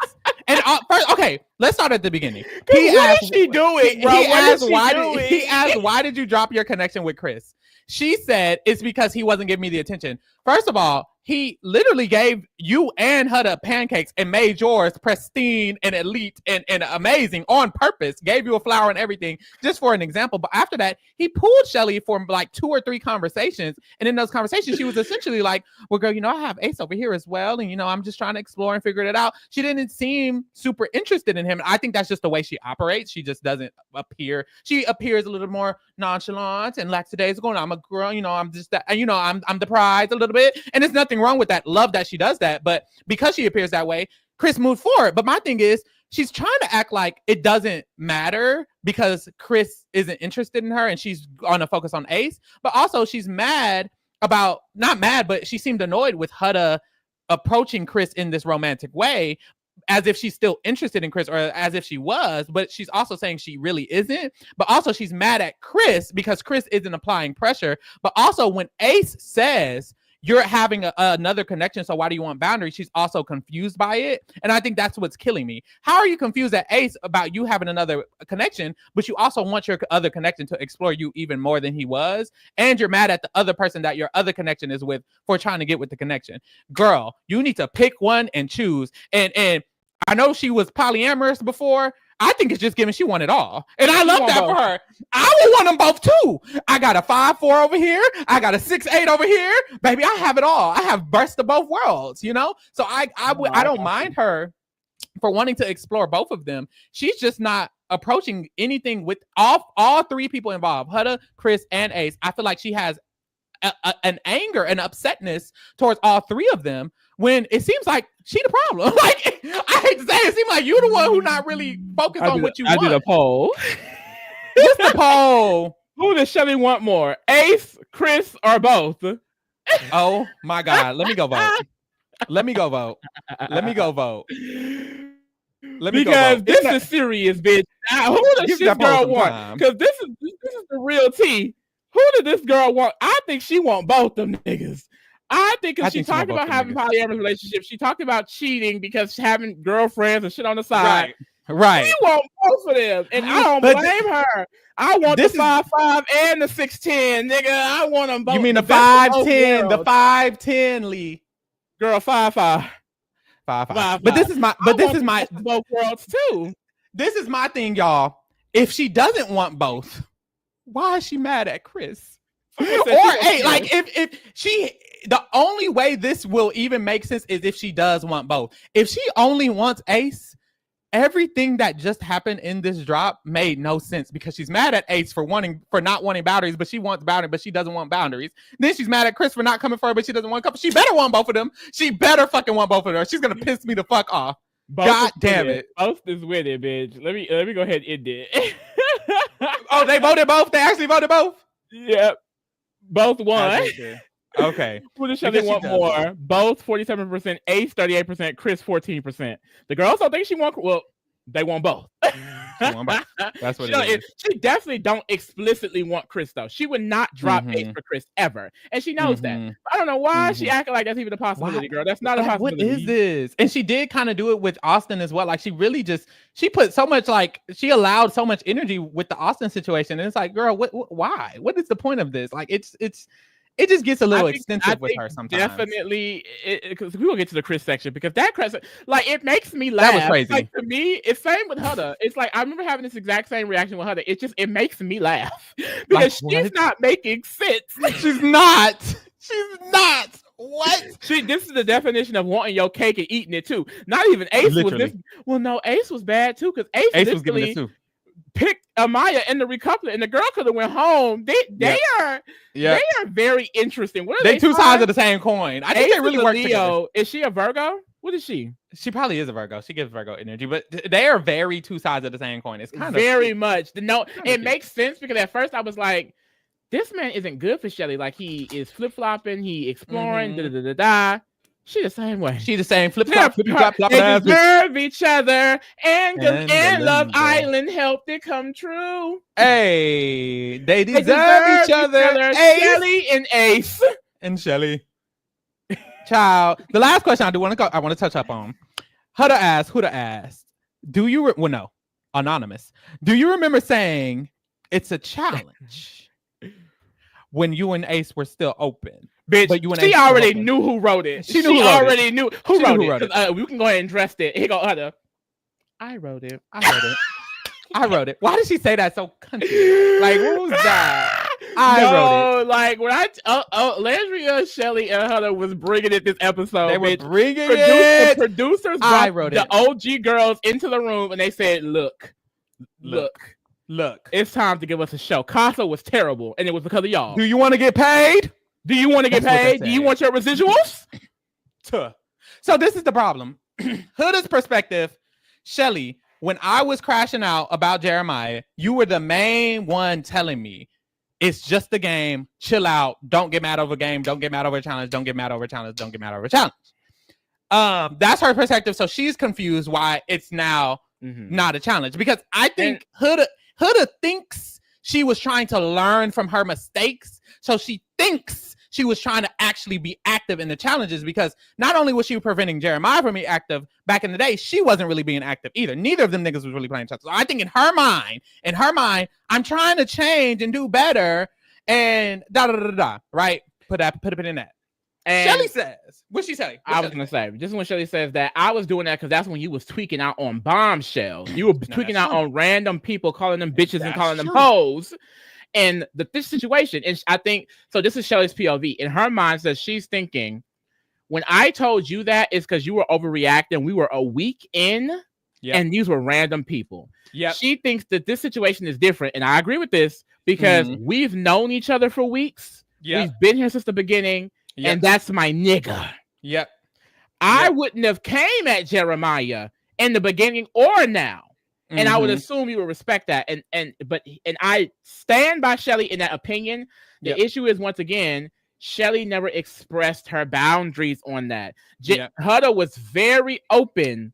And first, okay, let's start at the beginning. What is she doing? He asked, why did you drop your connection with Chris? She said it's because he wasn't giving me the attention. First of all, he literally gave you and Huda pancakes and made yours pristine and elite and amazing on purpose. Gave you a flower and everything just for an example. But after that, he pulled Chelley for like 2 or 3 conversations. And in those conversations, she was essentially like, well, girl, I have Ace over here as well. And, I'm just trying to explore and figure it out. She didn't seem super interested in him. I think that's just the way she operates. She just doesn't appear. She appears a little more nonchalant and lackadaisical. I'm a girl, I'm just that, I'm the prize a little bit. And there's nothing wrong with that. Love that she does that. But because she appears that way, Chris moved forward. But my thing is, she's trying to act like it doesn't matter because Chris isn't interested in her and she's going to focus on Ace. But also she's not mad, but she seemed annoyed with Huda approaching Chris in this romantic way, as if she's still interested in Chris or as if she was, but she's also saying she really isn't. But also she's mad at Chris because Chris isn't applying pressure. But also when Ace says, you're having another connection, so why do you want boundaries? She's also confused by it. And I think that's what's killing me. How are you confused at Ace about you having another connection, but you also want your other connection to explore you even more than he was? And you're mad at the other person that your other connection is with for trying to get with the connection. Girl, you need to pick one and choose. And I know she was polyamorous before. I think it's just given she won it all. And I love that for her. I would want them both too. I got a 5'4" over here. I got a 6'8" over here. Baby, I have it all. I have burst of both worlds, So I don't mind her for wanting to explore both of them. She's just not approaching anything with all 3 people involved, Huda, Chris, and Ace. I feel like she has an anger and upsetness towards all 3 of them, when it seems like she the problem. Like, I hate to say it seems like you're the one who not really focused on what you want. I did a poll. What's the poll? Who does Chelley want more? Ace, Chris, or both? Oh my God. Let me go vote. Because this is serious, bitch. Now, who does this girl want? Because this is the real tea. Who did this girl want? I think she want both them niggas. I think because she talked about having polyamorous relationships. She talked about cheating because she's having girlfriends and shit on the side. Right. She want both of them. And I don't blame her. I want the 5'5" and the 6'10", nigga. I want them both. You mean the 5'10", the 5'10", Lee. Girl, 5'5". 5'5". But this is my both worlds too. This is my thing, y'all. If she doesn't want both, why is she mad at Chris? Or hey, like if she, the only way this will even make sense is if she does want both. If she only wants Ace, everything that just happened in this drop made no sense because she's mad at Ace for not wanting boundaries, but she wants boundaries, but she doesn't want boundaries. Then she's mad at Chris for not coming for her, but she doesn't want a couple. She better want both of them. She better fucking want both of them. She's gonna piss me the fuck off. God damn it. Both is with it, bitch. Let me go ahead and end it. Oh, they voted both? They actually voted both? Yep. Both won. Okay. Who does Chelley want more? Both 47%, Ace 38%, Chris 14%. The girls don't think she wants. Well, they want both. That's what it is. She definitely don't explicitly want Chris though. She would not drop Ace for Chris ever, and she knows that. I don't know why she acting like that's even a possibility, girl. That's not a possibility. What is this? And she did kind of do it with Austin as well. Like she really she put so much, like she allowed so much energy with the Austin situation, and it's like, girl, why? What is the point of this? Like it just gets a little extensive with her sometimes. Definitely, because we will get to the Chris section because that Chris, like, it makes me laugh. That was crazy. Like, to me, it's same with Huda. It's like I remember having this exact same reaction with Huda. It makes me laugh because she's not making sense. She's not. What? This is the definition of wanting your cake and eating it too. Not even Ace was this. Well, no, Ace was bad too because Ace was giving it too. Picked Amaya in the recoupling, and the girl could have went home. They are very interesting. What are they? Two sides of the same coin. I think they really work together. Is she a Virgo? What is she? She probably is a Virgo. She gives Virgo energy, but they are very two sides of the same coin. It's kind of very much. No, it makes sense because at first I was like, this man isn't good for Chelley. Like, he is flip-flopping, he exploring, da-da-da-da-da. She the same way. She the same flip-flop, flip-flop, they deserve each other, and Love Island helped it come true. Hey, they deserve each other. Chelley and Ace. And Chelley. Child. The last question I want to touch up on. Huda asked, do you, no, anonymous. Do you remember saying it's a challenge when you and Ace were still open? Bitch, but she already knew who wrote it. She already knew who wrote it. We can go ahead and address it. Here go Huda. I wrote it. I wrote it. Why did she say that so country? Like, what was that? I wrote it. Like, when Olandria, Chelley, and Huda was bringing it this episode. They were bringing it. Producers brought the OG girls into the room, and they said, look. It's time to give us a show. Casa was terrible, and it was because of y'all. Do you want to get paid? Do you want to get paid? Do you want your residuals? So this is the problem. Huda's perspective, Chelley, when I was crashing out about Jeremiah, you were the main one telling me it's just a game. Chill out. Don't get mad over a game. Don't get mad over a challenge. Don't get mad over a challenge. Don't get mad over a challenge. That's her perspective. So she's confused why it's now not a challenge, because I think Huda thinks she was trying to learn from her mistakes. So she thinks she was trying to actually be active in the challenges, because not only was she preventing Jeremiah from being active back in the day, she wasn't really being active either. Neither of them niggas was really playing challenges. So I think in her mind, I'm trying to change and do better and right? Put a pin in that. And Chelley says, what's she saying? I was going to say, just when Chelley says that, I was doing that because that's when you was tweaking out on bombshells. You were tweaking out on random people, calling them bitches and calling them hoes. And this situation, and I think, so this is Chelley's POV. In her mind, says she's thinking, when I told you that, it's because you were overreacting. We were a week in, and these were random people. She thinks that this situation is different. And I agree with this, because we've known each other for weeks. We've been here since the beginning. And that's my nigga. I wouldn't have came at Jeremiah in the beginning or now. And I would assume you would respect that. And I stand by Chelley in that opinion. The issue is, once again, Chelley never expressed her boundaries on that. Huda was very open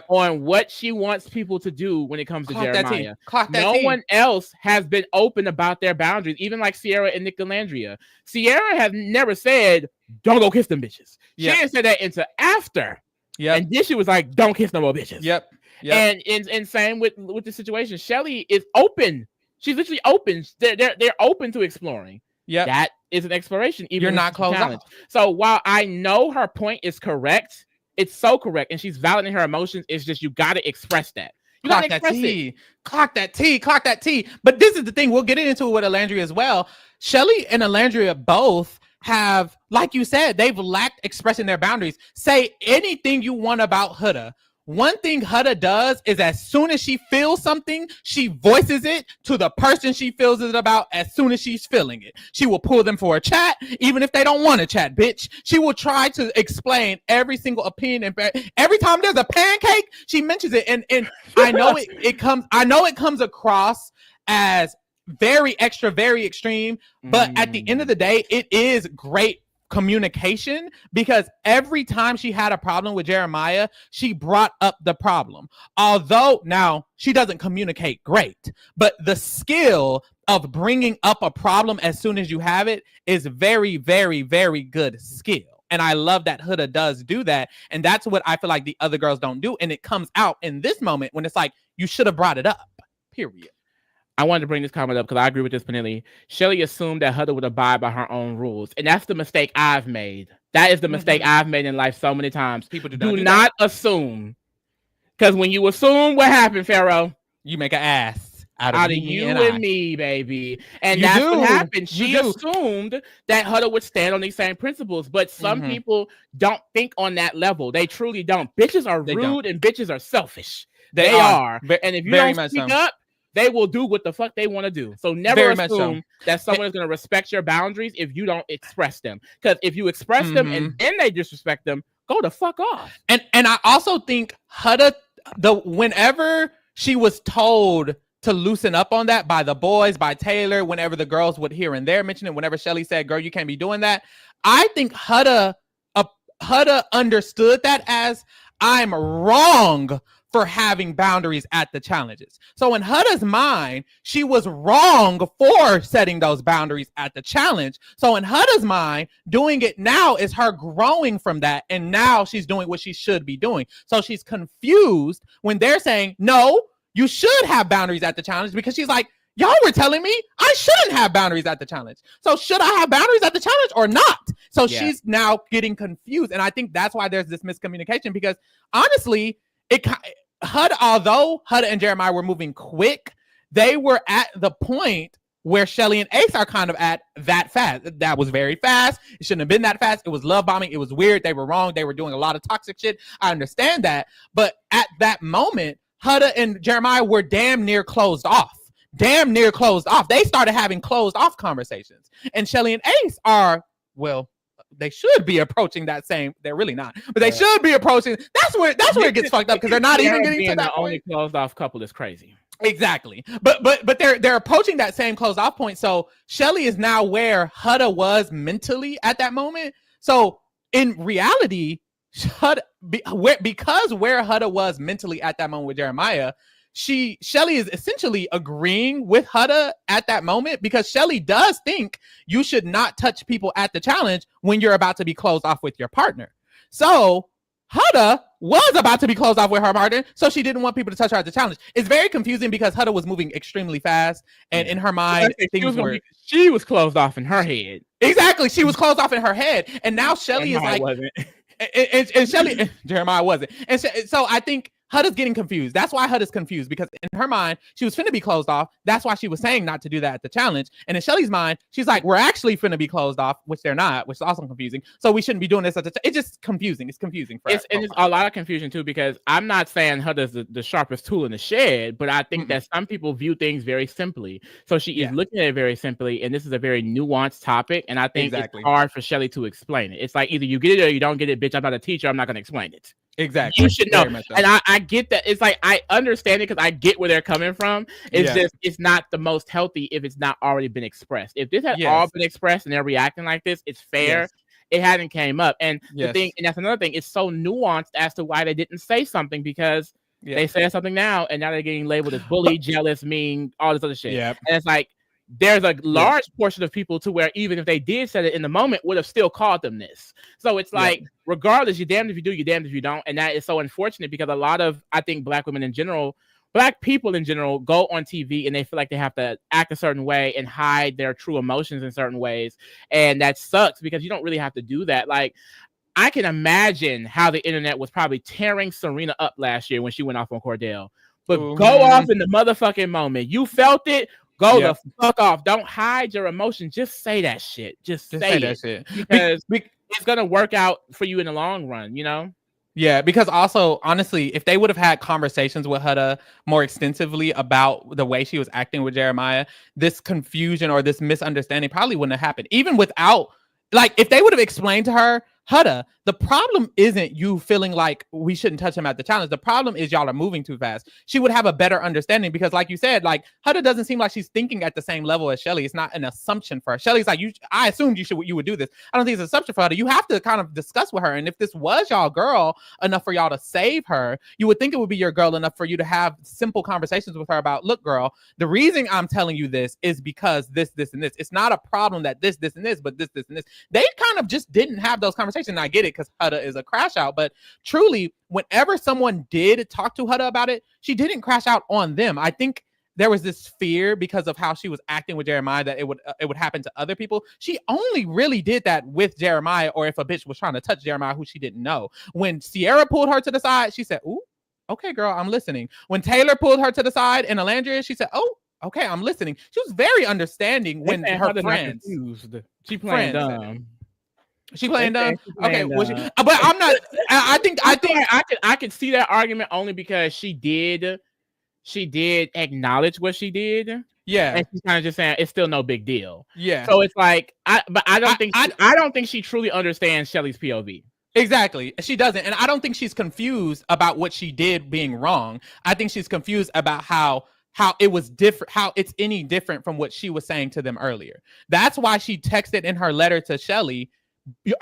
on what she wants people to do when it comes to Jeremiah. No one else has been open about their boundaries, even like Cierra and Olandria. Cierra has never said, don't go kiss them bitches. She didn't say that until after. And then she was like, don't kiss no more bitches. And same with the situation. Chelley is open. She's literally open. They're open to exploring. That is an exploration. Even you're not closed off. So while I know her point is correct, it's so correct, and she's validating her emotions. It's just, you got to express that. You got to express it. Clock that T. But this is the thing. We'll get into it with Olandria as well. Chelley and Olandria both have, like you said, they've lacked expressing their boundaries. Say anything you want about Huda. One thing Huda does is, as soon as she feels something, she voices it to the person she feels it about as soon as she's feeling it. She will pull them for a chat, even if they don't want to chat, bitch. She will try to explain every single opinion. And every time there's a pancake, she mentions it. And I know it comes across as very extra, very extreme. But at the end of the day, it is great communication, because every time she had a problem with Jeremiah, she brought up the problem. Although now she doesn't communicate great, but the skill of bringing up a problem as soon as you have it is very, very, very good skill. And I love that Huda does do that. And that's what I feel like the other girls don't do. And it comes out in this moment when it's like, you should have brought it up, period. I wanted to bring this comment up because I agree with this, Penelli. Chelley assumed that Huda would abide by her own rules. And that's the mistake I've made. That is the mistake I've made in life so many times. People do not assume. Because when you assume, what happened, Pharaoh? You make an ass out of you and me, baby. And that's what happened. She assumed that Huda would stand on these same principles. But some people don't think on that level. They truly don't. Bitches are rude and bitches are selfish. They are. And if you don't speak up, they will do what the fuck they want to do. So never assume that someone is going to respect your boundaries if you don't express them. Because if you express them and then they disrespect them, go the fuck off. And I also think Huda, whenever she was told to loosen up on that by the boys, by Taylor, whenever the girls would here and there mention it, whenever Chelley said, girl, you can't be doing that. I think Huda understood that as I'm wrong for having boundaries at the challenges. So in Huda's mind, she was wrong for setting those boundaries at the challenge. So in Huda's mind, doing it now is her growing from that. And now she's doing what she should be doing. So she's confused when they're saying, no, you should have boundaries at the challenge, because she's like, y'all were telling me I shouldn't have boundaries at the challenge. So should I have boundaries at the challenge or not? So she's now getting confused. And I think that's why there's this miscommunication, because honestly, although Huda and Jeremiah were moving quick, they were at the point where Chelley and Ace are kind of at that fast. That was very fast. It shouldn't have been that fast. It was love bombing. It was weird. They were wrong. They were doing a lot of toxic shit. I understand that. But at that moment, Huda and Jeremiah were damn near closed off. They started having closed off conversations. And Chelley and Ace are, well, they should be approaching that same. They're really not, but they should be approaching. That's where it gets fucked up, because they're not even getting to that point. Only closed off couple is crazy. Exactly. But they're approaching that same closed off point. So Chelley is now where Huda was mentally at that moment. So in reality, because where Huda was mentally at that moment with Jeremiah, Chelley is essentially agreeing with Huda at that moment, because Chelley does think you should not touch people at the challenge when you're about to be closed off with your partner. So Huda was about to be closed off with her partner, so she didn't want people to touch her at the challenge. It's very confusing because Huda was moving extremely fast, and in her mind, she was closed off in her head. Exactly, she was closed off in her head, and now Chelley is like, and Chelley, Jeremiah wasn't, and so I think Huda's getting confused. That's why Huda's confused, because in her mind, she was finna be closed off. That's why she was saying not to do that at the challenge. And in Chelley's mind, she's like, we're actually finna be closed off, which they're not, which is also confusing. So we shouldn't be doing this at the it's just confusing. It's confusing for us. And it's a lot of confusion too, because I'm not saying Huda's the sharpest tool in the shed, but I think that some people view things very simply. So she is looking at it very simply, and this is a very nuanced topic, and I think it's hard for Chelley to explain it. It's like, either you get it or you don't get it, bitch. I'm not a teacher. I'm not going to explain it. Exactly. You should know. And I get that. It's like, I understand it, because I get where they're coming from. It's just, it's not the most healthy if it's not already been expressed. If this had all been expressed and they're reacting like this, it's fair. It hadn't came up. And the thing, and that's another thing, it's so nuanced as to why they didn't say something, because they said something now, and now they're getting labeled as bully, jealous, mean, all this other shit. And it's like, there's a large portion of people to where even if they did say it in the moment, would have still called them this. So it's like, regardless, you're damned if you do, you're damned if you don't. And that is so unfortunate, because a lot of, I think, Black women in general, Black people in general, go on TV and they feel like they have to act a certain way and hide their true emotions in certain ways. And that sucks, because you don't really have to do that. Like, I can imagine how the internet was probably tearing Serena up last year when she went off on Cordell. But go off in the motherfucking moment. You felt it. Go the fuck off. Don't hide your emotions. Just say that shit. Just say that shit. Because it's going to work out for you in the long run, you know? Yeah, because also, honestly, if they would have had conversations with Huda more extensively about the way she was acting with Jeremiah, this confusion or this misunderstanding probably wouldn't have happened. Even without, like, if they would have explained to her, Huda, the problem isn't you feeling like we shouldn't touch him at the challenge. The problem is y'all are moving too fast. She would have a better understanding, because like you said, like, Huda doesn't seem like she's thinking at the same level as Chelley. It's not an assumption for her. Chelley's like, I assumed you would do this. I don't think it's an assumption for Huda. You have to kind of discuss with her. And if this was y'all girl enough for y'all to save her, you would think it would be your girl enough for you to have simple conversations with her about, look, girl, the reason I'm telling you this is because this, and this. It's not a problem that this, and this, but this, and this. They kind of just didn't have those conversations. And I get it, because Huda is a crash out, but truly, whenever someone did talk to Huda about it, she didn't crash out on them. I think there was this fear because of how she was acting with Jeremiah that it would happen to other people. She only really did that with Jeremiah, or if a bitch was trying to touch Jeremiah who she didn't know. When Cierra pulled her to the side, she said, ooh, okay, girl, I'm listening. When Taylor pulled her to the side in Olandria, she said, oh, okay, I'm listening. She was very understanding when her friends. She playing dumb. She playing dumb. Okay, but I'm not. I think I could see that argument only because she did acknowledge what she did. Yeah, and she's kind of just saying it's still no big deal. Yeah. So it's like, I don't think she truly understands Chelley's POV. Exactly. She doesn't. And I don't think she's confused about what she did being wrong. I think she's confused about how how it was different, how it's any different from what she was saying to them earlier. That's why she texted in her letter to Chelley.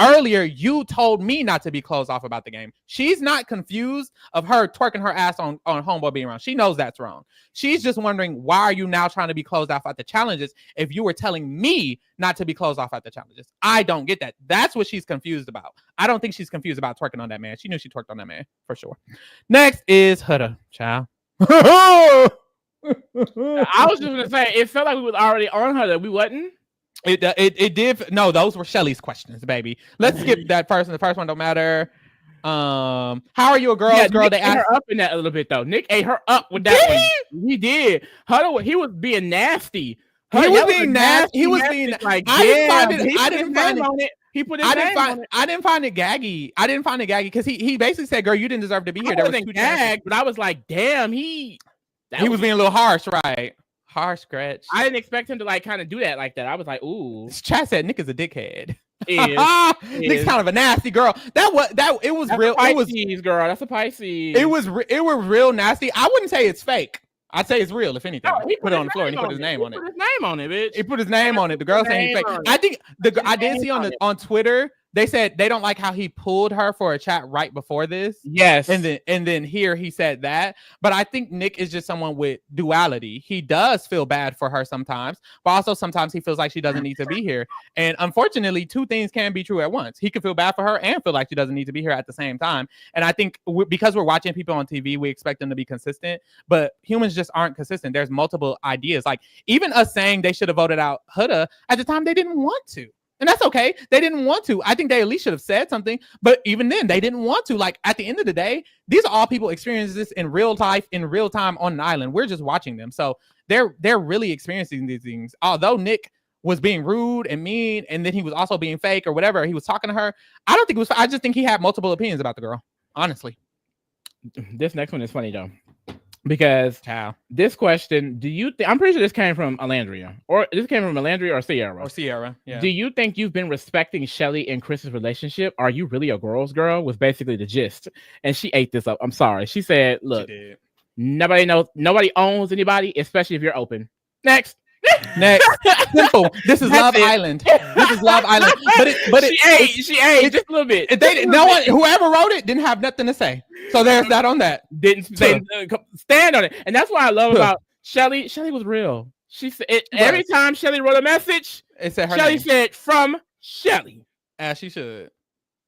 Earlier, you told me not to be closed off about the game. She's not confused of her twerking her ass on homeboy being around. She knows that's wrong. She's just wondering, why are you now trying to be closed off at the challenges if you were telling me not to be closed off at the challenges? I don't get that. That's what she's confused about. I don't think she's confused about twerking on that man. She knew she twerked on that man for sure. Next is Huda, child. I was just gonna say, it felt like we was already on Huda. We wasn't. It did. No, those were Chelley's questions, baby. Let's skip that person. The first one don't matter. How are you a girl's girl? Nick They ate asked her up in that a little bit though. Nick ate her up with that one. He did. Huda, he was being nasty. He was being nasty. He was being like, I didn't find it. I didn't find it. He put his name on it. I didn't find it gaggy. I didn't find it gaggy because he basically said, "Girl, you didn't deserve to be here." There was two gagged, but I was like, "Damn, he was being a little harsh, right? Harsh, scratch." I didn't expect him to like kind of do that like that. I was like, "Ooh." Chat said Nick is a dickhead. Nick's kind of a nasty girl. It was real. It was Pisces, girl. That's a Pisces. It was real nasty. I wouldn't say it's fake. I'd say it's real, if anything. No, he put it on the floor and he put his name on it. He put his name on it, bitch. He put his name on it. The girl saying he's fake. I think I did see on Twitter, they said they don't like how he pulled her for a chat right before this. Yes. And then here he said that. But I think Nick is just someone with duality. He does feel bad for her sometimes, but also sometimes he feels like she doesn't need to be here. And unfortunately, two things can be true at once. He can feel bad for her and feel like she doesn't need to be here at the same time. And I think because we're watching people on TV, we expect them to be consistent, but humans just aren't consistent. There's multiple ideas. Like even us saying they should have voted out Huda at the time, they didn't want to. And that's okay. They didn't want to. I think they at least should have said something. But even then, they didn't want to. Like at the end of the day, these are all people experiencing this in real life, in real time on an island. We're just watching them. So they're really experiencing these things. Although Nick was being rude and mean, and then he was also being fake or whatever, he was talking to her. I don't think it was. I just think he had multiple opinions about the girl. Honestly. This next one is funny though. Because this question, do you think, I'm pretty sure this came from Olandria, or this came from Olandria or Cierra. Or Cierra, yeah. Do you think you've been respecting Chelley and Chris's relationship? Are you really a girl's girl? Was basically the gist. And she ate this up. I'm sorry. She said, look, nobody owns anybody, especially if you're open. Next. Simple. This is Love Island. This is Love Island. But she ate just a little bit. Whoever wrote it didn't have nothing to say. So there's that on that. Didn't say stand on it. And that's what I love about Chelley. Chelley was real. She said every time Chelley wrote a message, it said her Chelley name. said from Chelley. As she should.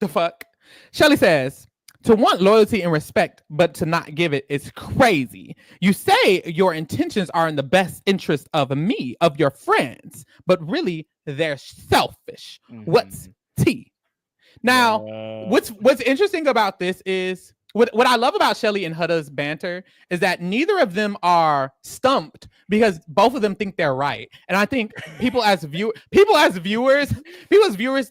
The fuck. Chelley says, to want loyalty and respect, but to not give it is crazy. You say your intentions are in the best interest of me, of your friends, but really they're selfish. Mm-hmm. What's tea? Now, what's interesting about this is what I love about Chelley and Huda's banter is that neither of them are stumped because both of them think they're right. And I think people as viewers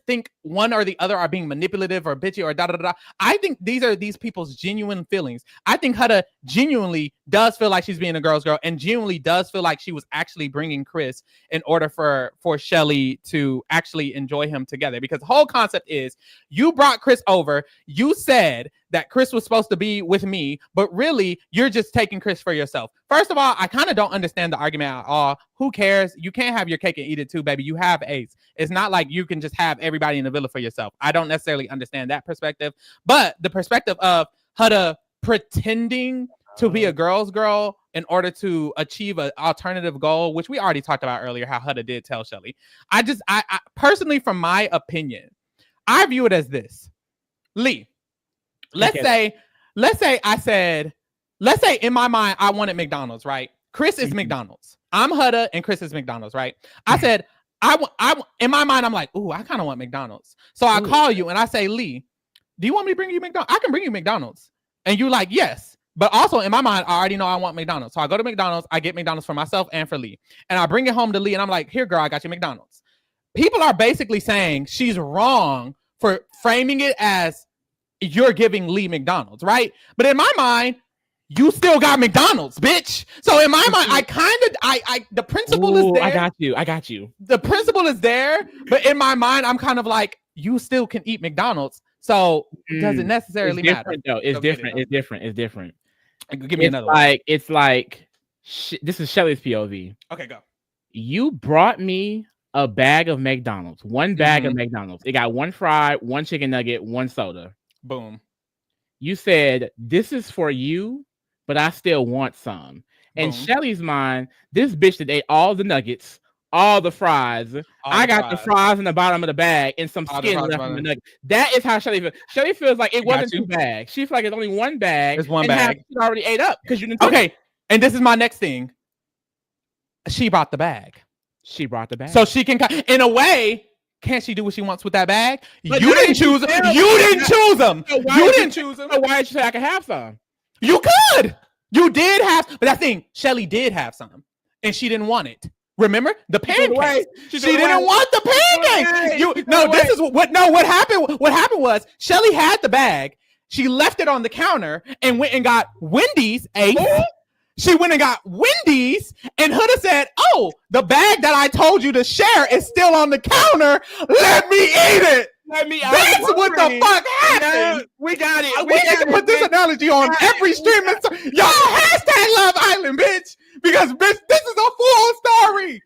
think one or the other are being manipulative or bitchy or da-da-da-da. I think these are these people's genuine feelings. I think Huda genuinely does feel like she's being a girl's girl and genuinely does feel like she was actually bringing Chris in order for Chelley to actually enjoy him together. Because the whole concept is you brought Chris over, you said that Chris was supposed to be with me, but really you're just taking Chris for yourself. First of all, I kind of don't understand the argument at all. Who cares? You can't have your cake and eat it too, baby. You have Ace. It's not like you can just have everybody in the villa for yourself. I don't necessarily understand that perspective, but the perspective of Huda pretending to be a girl's girl in order to achieve an alternative goal, which we already talked about earlier, how Huda did tell Chelley. I personally, from my opinion, I view it as this. Lee, let's say in my mind, I wanted McDonald's, right? Chris is McDonald's. I'm Huda and Chris is McDonald's, right? I said, in my mind, I'm like, ooh, I kind of want McDonald's. So I call you and I say, Lee, do you want me to bring you McDonald's? I can bring you McDonald's. And you like, yes. But also in my mind, I already know I want McDonald's. So I go to McDonald's, I get McDonald's for myself and for Lee. And I bring it home to Lee and I'm like, here, girl, I got you McDonald's. People are basically saying she's wrong for framing it as you're giving Lee McDonald's, right? But in my mind, you still got McDonald's, bitch. So in my mind, the principle is there. I got you. The principle is there, but in my mind, I'm kind of like, you still can eat McDonald's. So does it necessarily matter? Though. It's different. It's different. Give me another one. It's like This is Chelley's POV. Okay, go. You brought me a bag of McDonald's. One bag of McDonald's. It got one fry, one chicken nugget, one soda. Boom. You said, this is for you, but I still want some. In Boom. Chelley's mind, this bitch that ate all the nuggets, all the fries. I got the fries in the bottom of the bag and some skin left from the nugget. That is how Chelley feels. Chelley feels like it wasn't two bags. She feels like it's only one bag. It's one bag. She already ate up because you didn't. Okay, and this is my next thing. She brought the bag. She brought the bag. So she can, in a way, can't she do what she wants with that bag? But you didn't choose them. You didn't choose them. You didn't choose them. So why did you say I could have some? You could. You did have, but that thing, Chelley did have some, and she didn't want it. Remember the pancakes? She didn't want the pancakes. This is what. No, what happened? What happened was Chelley had the bag. She left it on the counter and went and got Wendy's. She went and got Wendy's, and Huda said, "Oh, the bag that I told you to share is still on the counter. Let me eat it." That's what the fuck happened. No, we got it. We need to put this analogy on every streaming. Y'all hashtag Love Island, bitch, because bitch, this is a full story.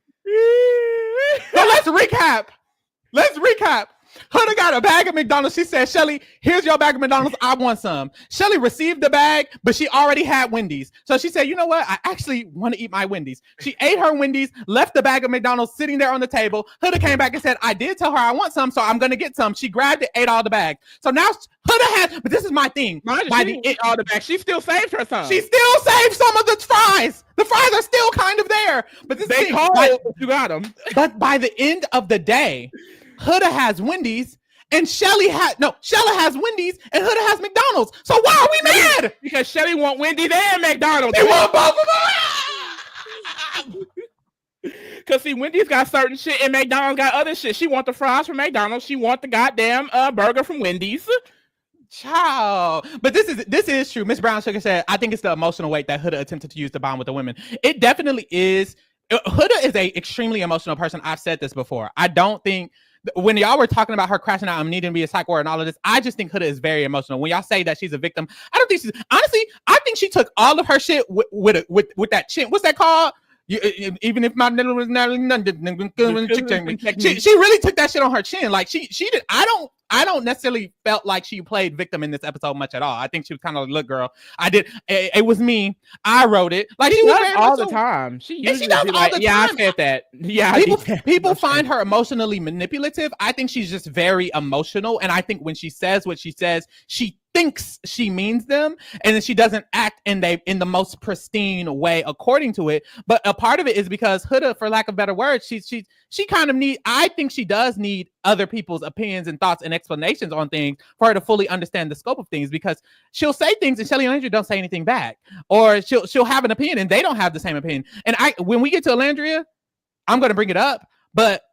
So let's recap. Huda got a bag of McDonald's. She said, Chelley, here's your bag of McDonald's. I want some. Chelley received the bag, but she already had Wendy's. So she said, you know what? I actually want to eat my Wendy's. She ate her Wendy's, left the bag of McDonald's sitting there on the table. Huda came back and said, I did tell her I want some, so I'm going to get some. She grabbed it, ate all the bags. So now Huda has, but this is my thing. All the bags. She still saved her some. She still saved some of the fries. The fries are still kind of there. But this is you got them. But by the end of the day, Huda has Wendy's and Chelley has Wendy's and Huda has McDonald's. So why are we mad? Because Chelley want Wendy's and McDonald's. They want both of them. Because see, Wendy's got certain shit and McDonald's got other shit. She want the fries from McDonald's. She want the goddamn burger from Wendy's. Ciao. But this is true. Miss Brown Sugar said, I think it's the emotional weight that Huda attempted to use to bond with the women. It definitely is. Huda is a extremely emotional person. I've said this before. I don't think when y'all were talking about her crashing out and needing to be a psych ward and all of this, I just think Huda is very emotional. When y'all say that she's a victim, I don't think she's, honestly, I think she took all of her shit with that chin. What's that called? Even if my little was not, she really took that shit on her chin. Like she did. I don't necessarily felt like she played victim in this episode much at all. I think she was kind of like, look, girl, I did. It was me. I wrote it. Like she was all the time. She usually does all the time. Yeah, I said that. Yeah, people find her emotionally manipulative. I think she's just very emotional, and I think when she says what she says, she thinks she means them, and then she doesn't act in the most pristine way according to it. But a part of it is because Huda, for lack of better words, she kind of I think she does need other people's opinions and thoughts and explanations on things for her to fully understand the scope of things, because she'll say things and Chelley and Olandria don't say anything back, or she'll have an opinion and they don't have the same opinion. And when we get to Olandria, I'm going to bring it up, but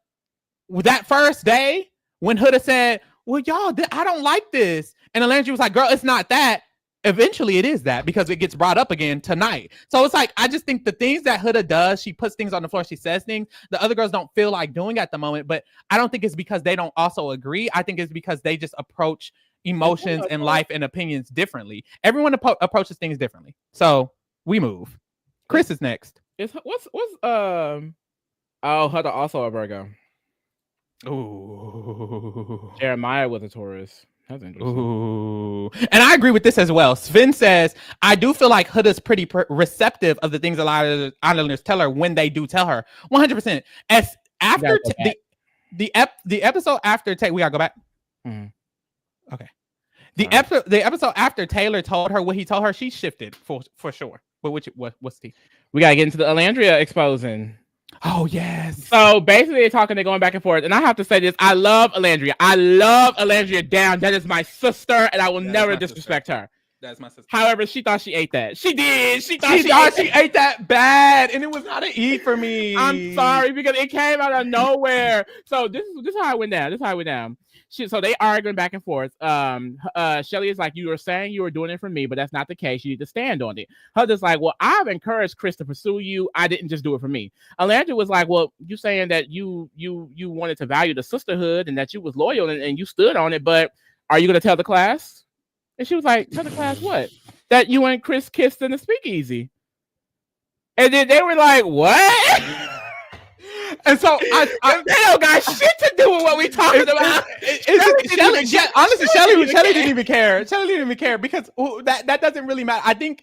that first day when Huda said, well, y'all, I don't like this, and Olandria was like, girl, it's not that. Eventually it is that, because it gets brought up again tonight. So it's like, I just think the things that Huda does, she puts things on the floor, she says things the other girls don't feel like doing at the moment. But I don't think it's because they don't also agree. I think it's because they just approach emotions and life and opinions differently. Everyone approaches things differently. So we move. Chris is next. Huda also a Virgo. Ooh. Jeremiah was a Taurus. That's interesting. Ooh. And I agree with this as well. Sven says, I do feel like Huda's pretty receptive of the things a lot of islanders tell her when they do tell her. 100%. As after the episode after we gotta go back. Mm-hmm. Okay. The episode after Taylor told her what he told her, she shifted for sure. But what's the? We gotta get into the Olandria exposing. Oh yes. So basically they're going back and forth. And I have to say this. I love Olandria. Down. That is my sister, and I will never disrespect her. That's my sister. However, she thought she ate that. She did. She thought she ate that bad, and it was not an eat for me. I'm sorry, because it came out of nowhere. So this is how it went down. So they arguing back and forth. Chelley is like, you were saying you were doing it for me, but that's not the case. You need to stand on it. Huda's like, well, I've encouraged Chris to pursue you. I didn't just do it for me. Olandria was like, well, you saying that you wanted to value the sisterhood and that you was loyal and you stood on it, but are you going to tell the class? And she was like, tell the class what? That you and Chris kissed in the speakeasy. And then they were like, what? And so they don't got shit to do with what we talking about. Honestly, Chelley didn't even care. Chelley didn't even care because that doesn't really matter. I think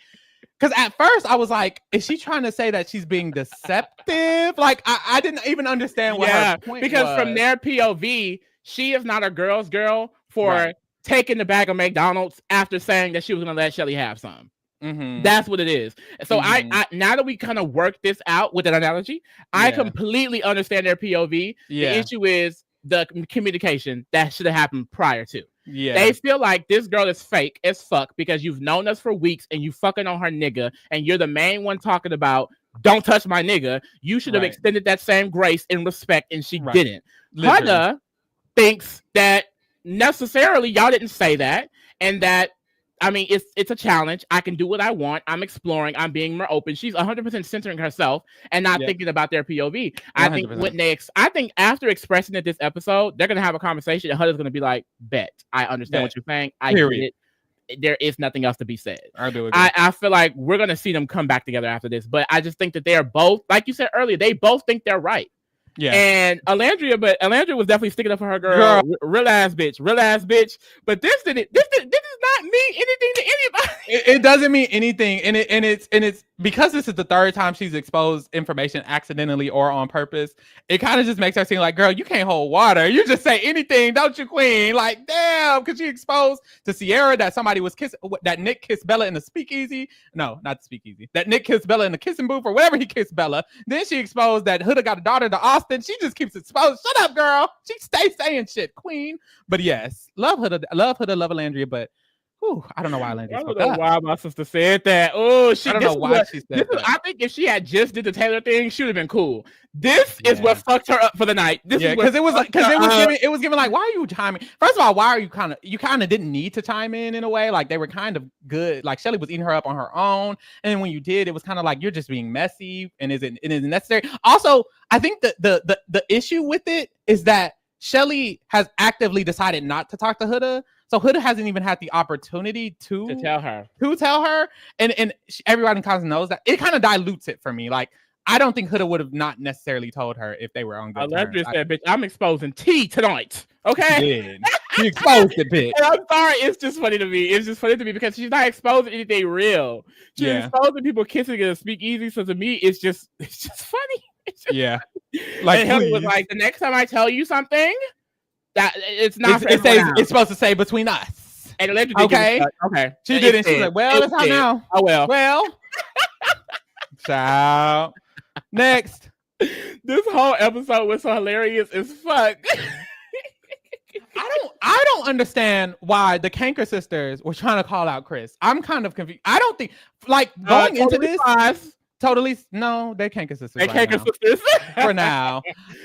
because at first I was like, is she trying to say that she's being deceptive? Like I didn't even understand what her point because was. From their POV, she is not a girl's girl for taking the bag of McDonald's after saying that she was going to let Chelley have some. Mm-hmm. That's what it is. So I now that we kind of work this out with an analogy, I completely understand their POV. The issue is the communication that should have happened prior to. Yeah, they feel like this girl is fake as fuck because you've known us for weeks and you fucking on her nigga and you're the main one talking about don't touch my nigga. You should have extended that same grace and respect, and she didn't. Huda thinks that necessarily y'all didn't say that, and that I mean, it's a challenge. I can do what I want. I'm exploring. I'm being more open. She's 100% centering herself and not thinking about their POV. 100%. I think after expressing it this episode, they're gonna have a conversation, and Huda's gonna be like, "Bet I understand what you're saying. I get it. There is nothing else to be said." I feel like we're gonna see them come back together after this, but I just think that they are both, like you said earlier, they both think they're right. Yeah, and Olandria was definitely sticking up for her girl. Real ass bitch. But this does not mean anything to anybody. It doesn't mean anything, and it's because this is the third time she's exposed information accidentally or on purpose. It kind of just makes her seem like, girl, you can't hold water. You just say anything, don't you, queen? Like, damn, because she exposed to Cierra that somebody was kissing, that Nick kissed Bella in the speakeasy. No, not the speakeasy. That Nick kissed Bella in the kissing booth or whatever he kissed Bella. Then she exposed that Huda got a daughter to Austin. She just keeps exposed. Shut up, girl. She stays saying shit, queen. But yes, love Huda, love Olandria, but I don't know why Olandria. I don't know why my sister said that. Oh, I don't know why she said that. I think if she had just did the Taylor thing, she would have been cool. This is what fucked her up for the night. This is because it was giving like, why are you chiming? First of all, why are you kind of didn't need to chime in a way. Like they were kind of good. Like Chelley was eating her up on her own, and when you did, it was kind of like you're just being messy and it isn't necessary. Also, I think the issue with it is that Chelley has actively decided not to talk to Huda. So Huda hasn't even had the opportunity to tell her. And everybody in Cosmo knows that. It kind of dilutes it for me. Like, I don't think Huda would have not necessarily told her if they were on good terms. Olandria said, bitch, I'm exposing tea tonight. Okay? She exposed it, bitch. And I'm sorry, it's just funny to me. It's just funny to me because she's not exposing anything real. She's exposing people kissing in a speakeasy. So to me, it's just funny. Like, and Helen was like, the next time I tell you something, that it's not. It's supposed to say between us. And okay. She did it. She's like, well, it's out now. Oh well. Well. Ciao. Next. This whole episode was so hilarious as fuck. I don't understand why the Kanker sisters were trying to call out Chris. I'm kind of confused. I don't think going into this. Totally, no, they can't consist. They can't consist for now.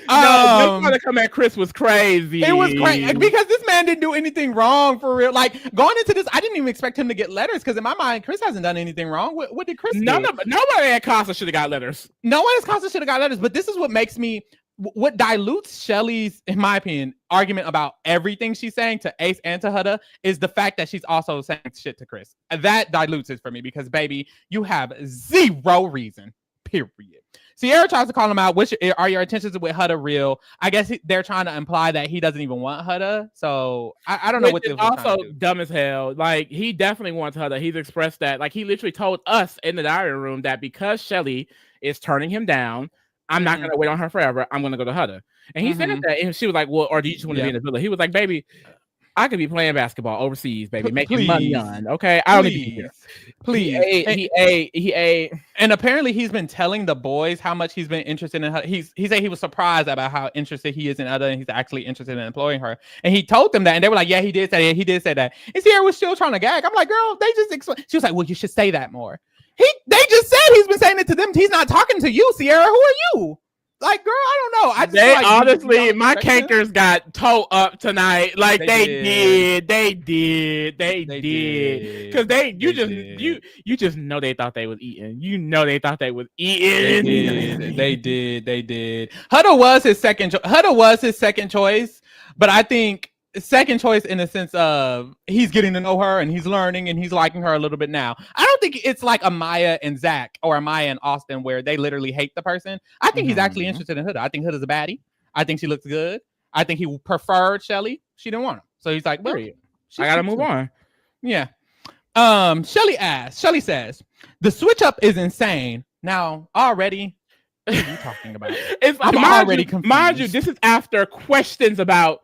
No, trying to come at Chris was crazy. It was crazy because this man didn't do anything wrong for real. Like going into this, I didn't even expect him to get letters because in my mind, Chris hasn't done anything wrong. What did Chris do? Nobody at Casa should have got letters. No one at Casa should have got letters. But this is what makes me. What dilutes Chelley's, in my opinion, argument about everything she's saying to Ace and to Huda is the fact that she's also saying shit to Chris. That dilutes it for me because, baby, you have zero reason, period. Cierra tries to call him out. Which are your intentions with Huda real? I guess they're trying to imply that he doesn't even want Huda. So I don't know what this is. Also dumb as hell. Like he definitely wants Huda. He's expressed that. Like he literally told us in the diary room that because Chelley is turning him down, I'm not going to wait on her forever. I'm going to go to Huda. And he said that. And she was like, well, or do you just want to be in the villa? He was like, baby, I could be playing basketball overseas, baby, making money on. Okay. I don't need to be here. Please. He ate. And apparently he's been telling the boys how much he's been interested in her. He said he was surprised about how interested he is in Huda and he's actually interested in employing her. And he told them that. And they were like, yeah, he did say that. He did say that. And Cierra was still trying to gag. I'm like, girl, they just explain. She was like, well, you should say that more. They just said he's been saying it to them. He's not talking to you, Cierra. Who are you? Like, girl, I don't know. I just they honestly, my cankers got toe up tonight. Like they did. Because you just know they thought they was eating. You know they thought they was eating. They did. Huda was his second choice, but I think second choice in the sense of he's getting to know her and he's learning and he's liking her a little bit now. I don't think it's like Amaya and Zach or Amaya and Austin where they literally hate the person. I think he's actually interested in Huda. I think Huda's a baddie. I think she looks good. I think he preferred Chelley. She didn't want him. So he's like, well, I gotta move on. Yeah. Chelley says, the switch up is insane. Now, already, what are you talking about? I'm already confused. Mind you, this is after questions about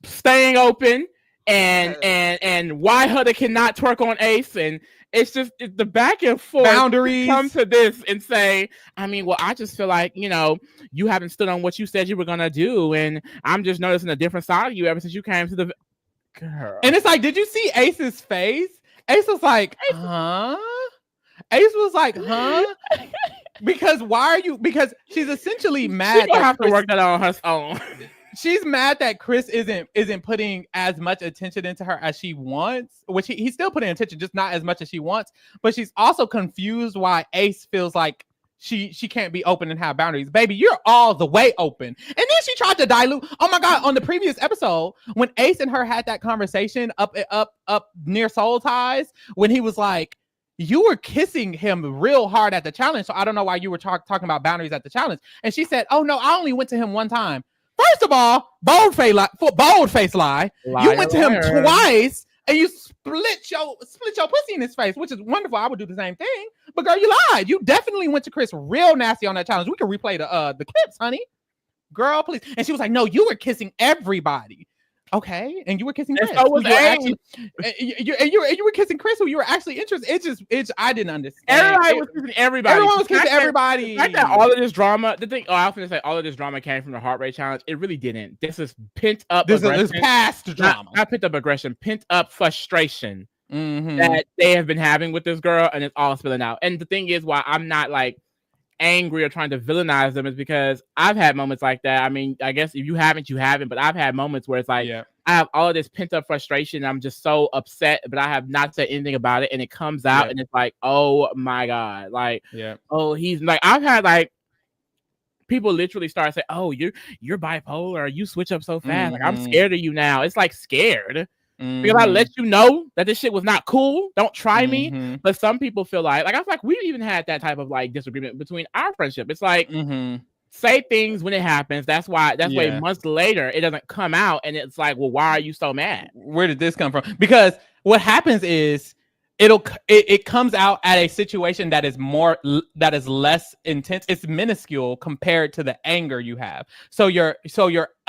staying open and why Huda cannot twerk on Ace, and it's just the back and forth boundaries come to this and say, I mean, well, I just feel like, you know, you haven't stood on what you said you were gonna do, and I'm just noticing a different side of you ever since you came to the girl. And it's like, did you see Ace's face? Ace was like, huh? Ace was like, huh? Because why are you? Because she's essentially mad. She don't have to work that on her own. She's mad that Chris isn't putting as much attention into her as she wants, which he's still putting attention, just not as much as she wants. But she's also confused why Ace feels like she can't be open and have boundaries. Baby, you're all the way open. And then she tried to dilute. Oh my God, on the previous episode, when Ace and her had that conversation up near Soul Ties, when he was like, you were kissing him real hard at the challenge, so I don't know why you were talking about boundaries at the challenge. And she said, oh no, I only went to him one time. First of all, bold face lie. Liar, you went to him twice and you split your pussy in his face, which is wonderful. I would do the same thing. But girl, you lied. You definitely went to Chris real nasty on that challenge. We can replay the clips, honey. Girl, please. And she was like, no, you were kissing everybody. Okay, and you were kissing Chris. So was you were kissing Chris, who you were actually interested. It's I didn't understand. Everybody was kissing everybody. Everyone was kissing everybody. The fact that all of this drama, the thing, I was going to say all of this drama came from the heart rate challenge. It really didn't. This is pent up. This is past drama. Not pent up aggression, pent up frustration that they have been having with this girl, and it's all spilling out. And the thing is, why I'm not like angry or trying to villainize them is because I've had moments like that. I mean, I guess if you haven't, you haven't, but I've had moments where it's like, I have all of this pent up frustration. I'm just so upset, but I have not said anything about it. And it comes out and it's like, oh my God. Like, oh, he's like, I've had like people literally start saying, oh, you're bipolar. You switch up so fast. Like, I'm scared of you now. It's like scared. Because I let you know that this shit was not cool. Don't try me. But some people feel like I feel like we even had that type of like disagreement between our friendship. It's like say things when it happens. That's why months later it doesn't come out, and it's like, well, why are you so mad? Where did this come from? Because what happens is it comes out at a situation that is less intense. It's minuscule compared to the anger you have. So your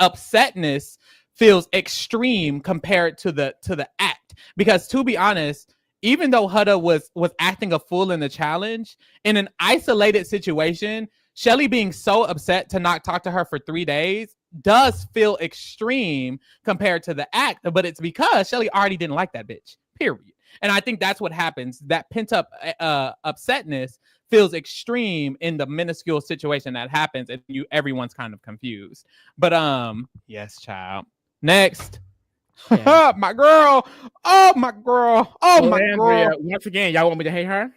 upsetness feels extreme compared to the act. Because to be honest, even though Huda was acting a fool in the challenge, in an isolated situation, Chelley being so upset to not talk to her for 3 days does feel extreme compared to the act. But it's because Chelley already didn't like that bitch, period. And I think that's what happens. That pent up upsetness feels extreme in the minuscule situation that happens, and everyone's kind of confused. But yes, child. Next. My girl. Oh, my girl. Oh, my girl. Once again, y'all want me to hate her?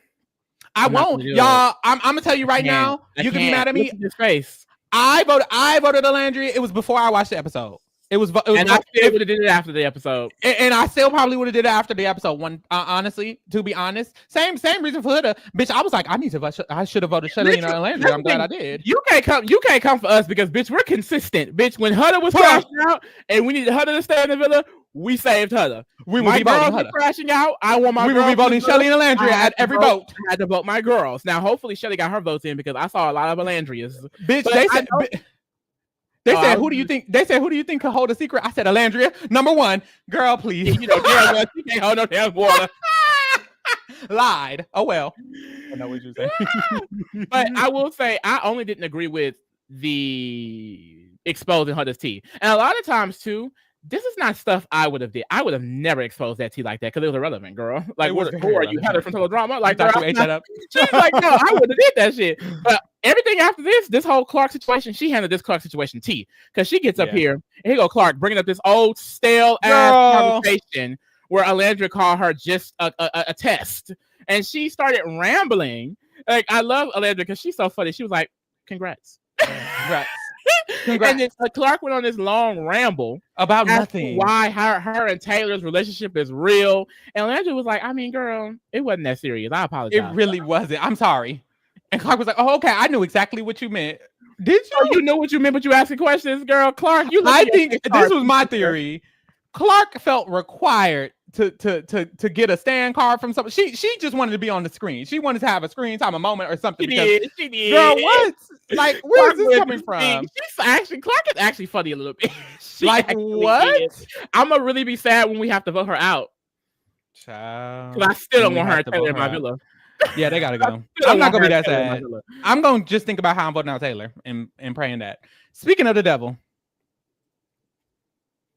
I won't. Y'all, I'm going to tell you right now. You can be mad at me. His face. I voted Olandria. It was before I watched the episode. It was and I still would have did it after the episode. And I still probably would have did it after the episode. Honestly, to be honest, same reason for Huda. Bitch, I was like, I should have voted Chelley and Olandria. I'm glad I did. You can't come for us because bitch, we're consistent. Bitch, when Huda was crashing out and we needed Huda to stay in the villa, we saved Huda. We will be voting Huda. Crashing out. I want my. We will be voting Chelley and Olandria at every vote. I had to vote my girls. Now, hopefully, Chelley got her votes in because I saw a lot of Olandrias. Bitch, they said, who do you think? They said, who do you think could hold a secret? I said, Olandria. Number one, girl, please. You know, damn well, she can't hold no damn water. Lied. Oh well. I know what you're saying. But I will say, I only didn't agree with the exposing Huda's tea, and a lot of times too. This is not stuff I would have did. I would have never exposed that tea like that because it was irrelevant, girl. Like, who are you? Had her from total drama. Like, girl, you ate that up. She's like, no, I would have did that shit. But everything after this whole Clark situation, she handled this Clark situation tea because she gets up here and here go Clark bringing up this old stale ass conversation where Olandria called her just a test, and she started rambling. Like, I love Olandria because she's so funny. She was like, "Congrats." Congrats. And then Clark went on this long ramble about nothing. Why her and Taylor's relationship is real. And Olandria was like, I mean, girl, it wasn't that serious. I apologize. It really wasn't. I'm sorry. And Clark was like, oh, okay, I knew exactly what you meant. Did you? Oh, you know what you meant, but you asking questions, girl. Clark, I think this was my theory. Clark felt required to get a stand card from somebody. She just wanted to be on the screen. She wanted to have a screen time, a moment or something. She did. Girl, what? Like, where is this coming from? Clark is actually funny a little bit. Like, what? I'm gonna really be sad when we have to vote her out. Child. Because I still don't want her to Taylor in my villa. Yeah, they gotta go. I'm not gonna be that sad. I'm gonna just think about how I'm voting out Taylor and praying that. Speaking of the devil,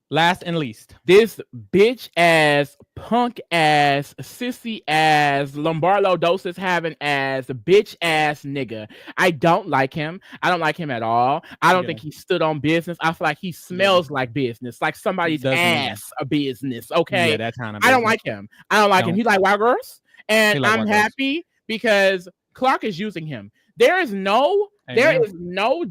last and least, this bitch ass, punk ass, sissy ass, Lombardo doses having ass, bitch ass nigga. I don't like him. I don't like him at all. I don't think he stood on business. I feel like he smells like business, like somebody's ass a business. Okay, yeah, that kind of. I don't like him. I don't like him. He like white girls, and I'm happy because Clark is using him. There is no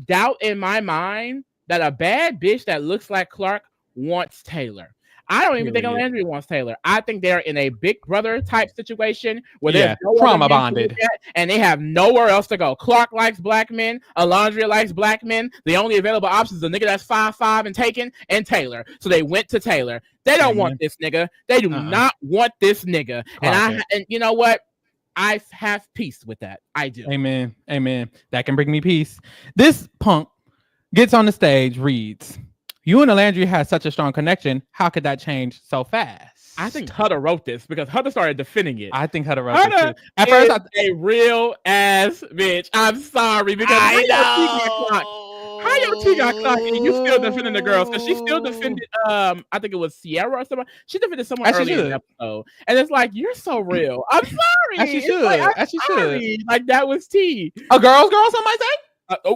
doubt in my mind that a bad bitch that looks like Clark wants Taylor. I don't even think Olandria wants Taylor. I think they're in a big brother type situation where they're trauma bonded and they have nowhere else to go. Clark likes black men. Olandria likes black men. The only available option is a nigga that's 5'5" and taken, and Taylor. So they went to Taylor. They don't want this nigga. They do not want this nigga. And you know what? I have peace with that. I do. Amen. That can bring me peace. This punk gets on the stage, reads, "You and Olandria had such a strong connection. How could that change so fast?" I think Huda wrote this because Huda started defending it. I think Huda wrote this too. At first, a real ass bitch. I'm sorry because I know. How your T got clocked and you still defending the girls? Because she still defended, I think it was Cierra or someone. She defended someone earlier in the episode. And it's like, you're so real. I'm sorry. As she should. As she should. Like, that was T. A girl, some might say?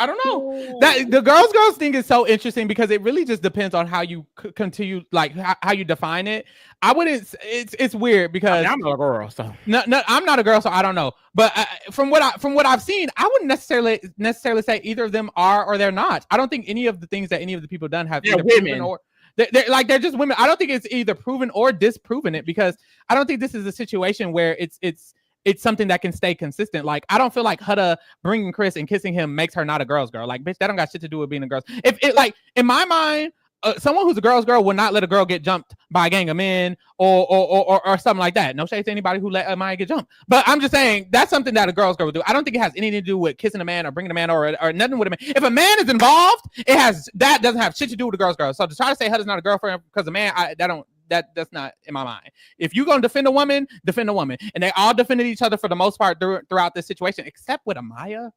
I don't know. That the girls thing is so interesting because it really just depends on how you continue, like how you define it. I wouldn't. It's weird because I'm not a girl, so no, I'm not a girl, so I don't know. But from what I've seen, I wouldn't necessarily say either of them are or they're not. I don't think any of the things that any of the people done have either proven or they're just women. I don't think it's either proven or disproven it because I don't think this is a situation where it's something that can stay consistent. Like, I don't feel like Huda bringing Chris and kissing him makes her not a girl's girl. Like, bitch, that don't got shit to do with being a girl. If it, like, in my mind, someone who's a girl's girl would not let a girl get jumped by a gang of men or something like that. No shade to anybody who let Amaya get jumped. But I'm just saying that's something that a girl's girl would do. I don't think it has anything to do with kissing a man or bringing a man or nothing with a man. If a man is involved, that doesn't have shit to do with a girl's girl. So to try to say Huda's not a girlfriend because a man, that's not in my mind. If you're gonna defend a woman, and they all defended each other for the most part throughout this situation, except with Amaya.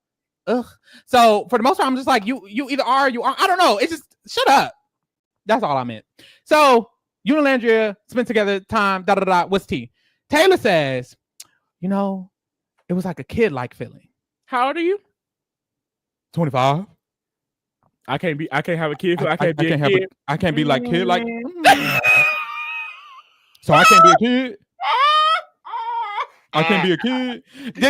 Ugh. So for the most part, I'm just like, you either are or you are. I don't know. It's just shut up. That's all I meant. So you and Olandria spent together time. What's T? Taylor says, it was like a kid-like feeling. How old are you? 25. I can't have a kid. I can't be like kid like. So I can't be a kid. I can't be a kid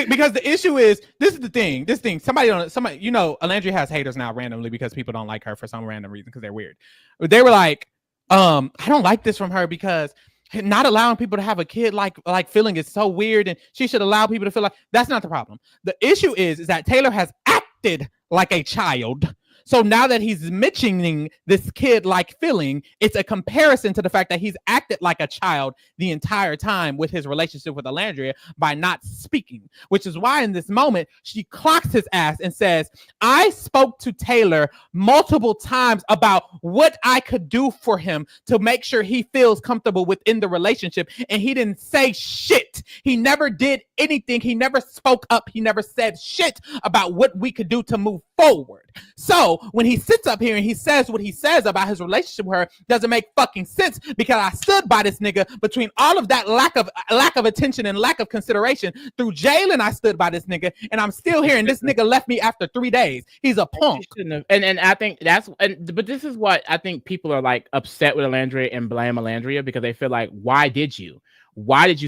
because the issue is this is the thing. Somebody, Olandria has haters now randomly because people don't like her for some random reason because they're weird. They were like, I don't like this from her because not allowing people to have a kid like feeling is so weird, and she should allow people to feel like that's not the problem. The issue is that Taylor has acted like a child. So now that he's mentioning this kid-like feeling, it's a comparison to the fact that he's acted like a child the entire time with his relationship with Olandria by not speaking, which is why in this moment, she clocks his ass and says, I spoke to Taylor multiple times about what I could do for him to make sure he feels comfortable within the relationship, and he didn't say shit. He never did anything. He never spoke up. He never said shit about what we could do to move forward. So when he sits up here and he says what he says about his relationship with her, doesn't make fucking sense because I stood by this nigga between all of that lack of attention and lack of consideration. Through jail, and I stood by this nigga, and I'm still here, and this nigga left me after 3 days. He's a punk. And I think but this is what I think people are like upset with Olandria and blame Olandria because they feel like, why did you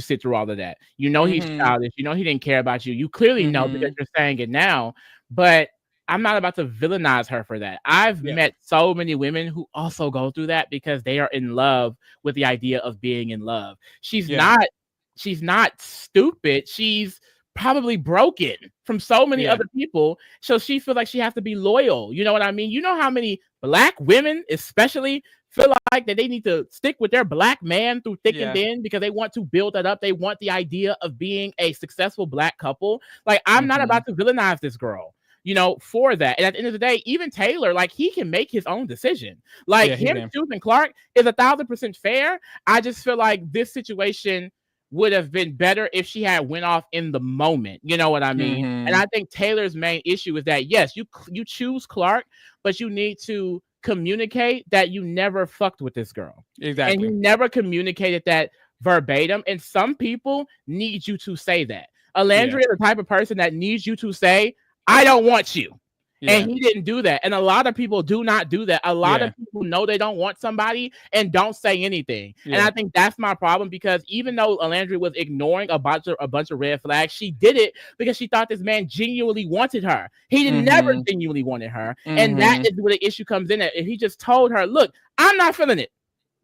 sit through all of that? He's childish. He didn't care about you. You clearly know because you're saying it now. But I'm not about to villainize her for that. I've met so many women who also go through that because they are in love with the idea of being in love. She's not stupid. She's probably broken from so many other people. So she feels like she has to be loyal. You know what I mean? You know how many Black women especially feel like that they need to stick with their Black man through thick and thin because they want to build that up. They want the idea of being a successful Black couple. Like, I'm not about to villainize this girl, you know, for that. And at the end of the day, even Taylor, like, he can make his own decision. Like, him choosing Clark is 1,000% fair. I just feel like this situation would have been better if she had went off in the moment. You know what I mean? And I think Taylor's main issue is that, yes, you choose Clark, but you need to communicate that you never fucked with this girl. Exactly. And you never communicated that verbatim. And some people need you to say that. Olandria is the type of person that needs you to say, I don't want you. And he didn't do that. And a lot of people do not do that. A lot of people know they don't want somebody and don't say anything. And I think that's my problem, because even though Olandria was ignoring a bunch of red flags, she did it because she thought this man genuinely wanted her. He never genuinely wanted her. And that is where the issue comes in. If he just told her, look, I'm not feeling it.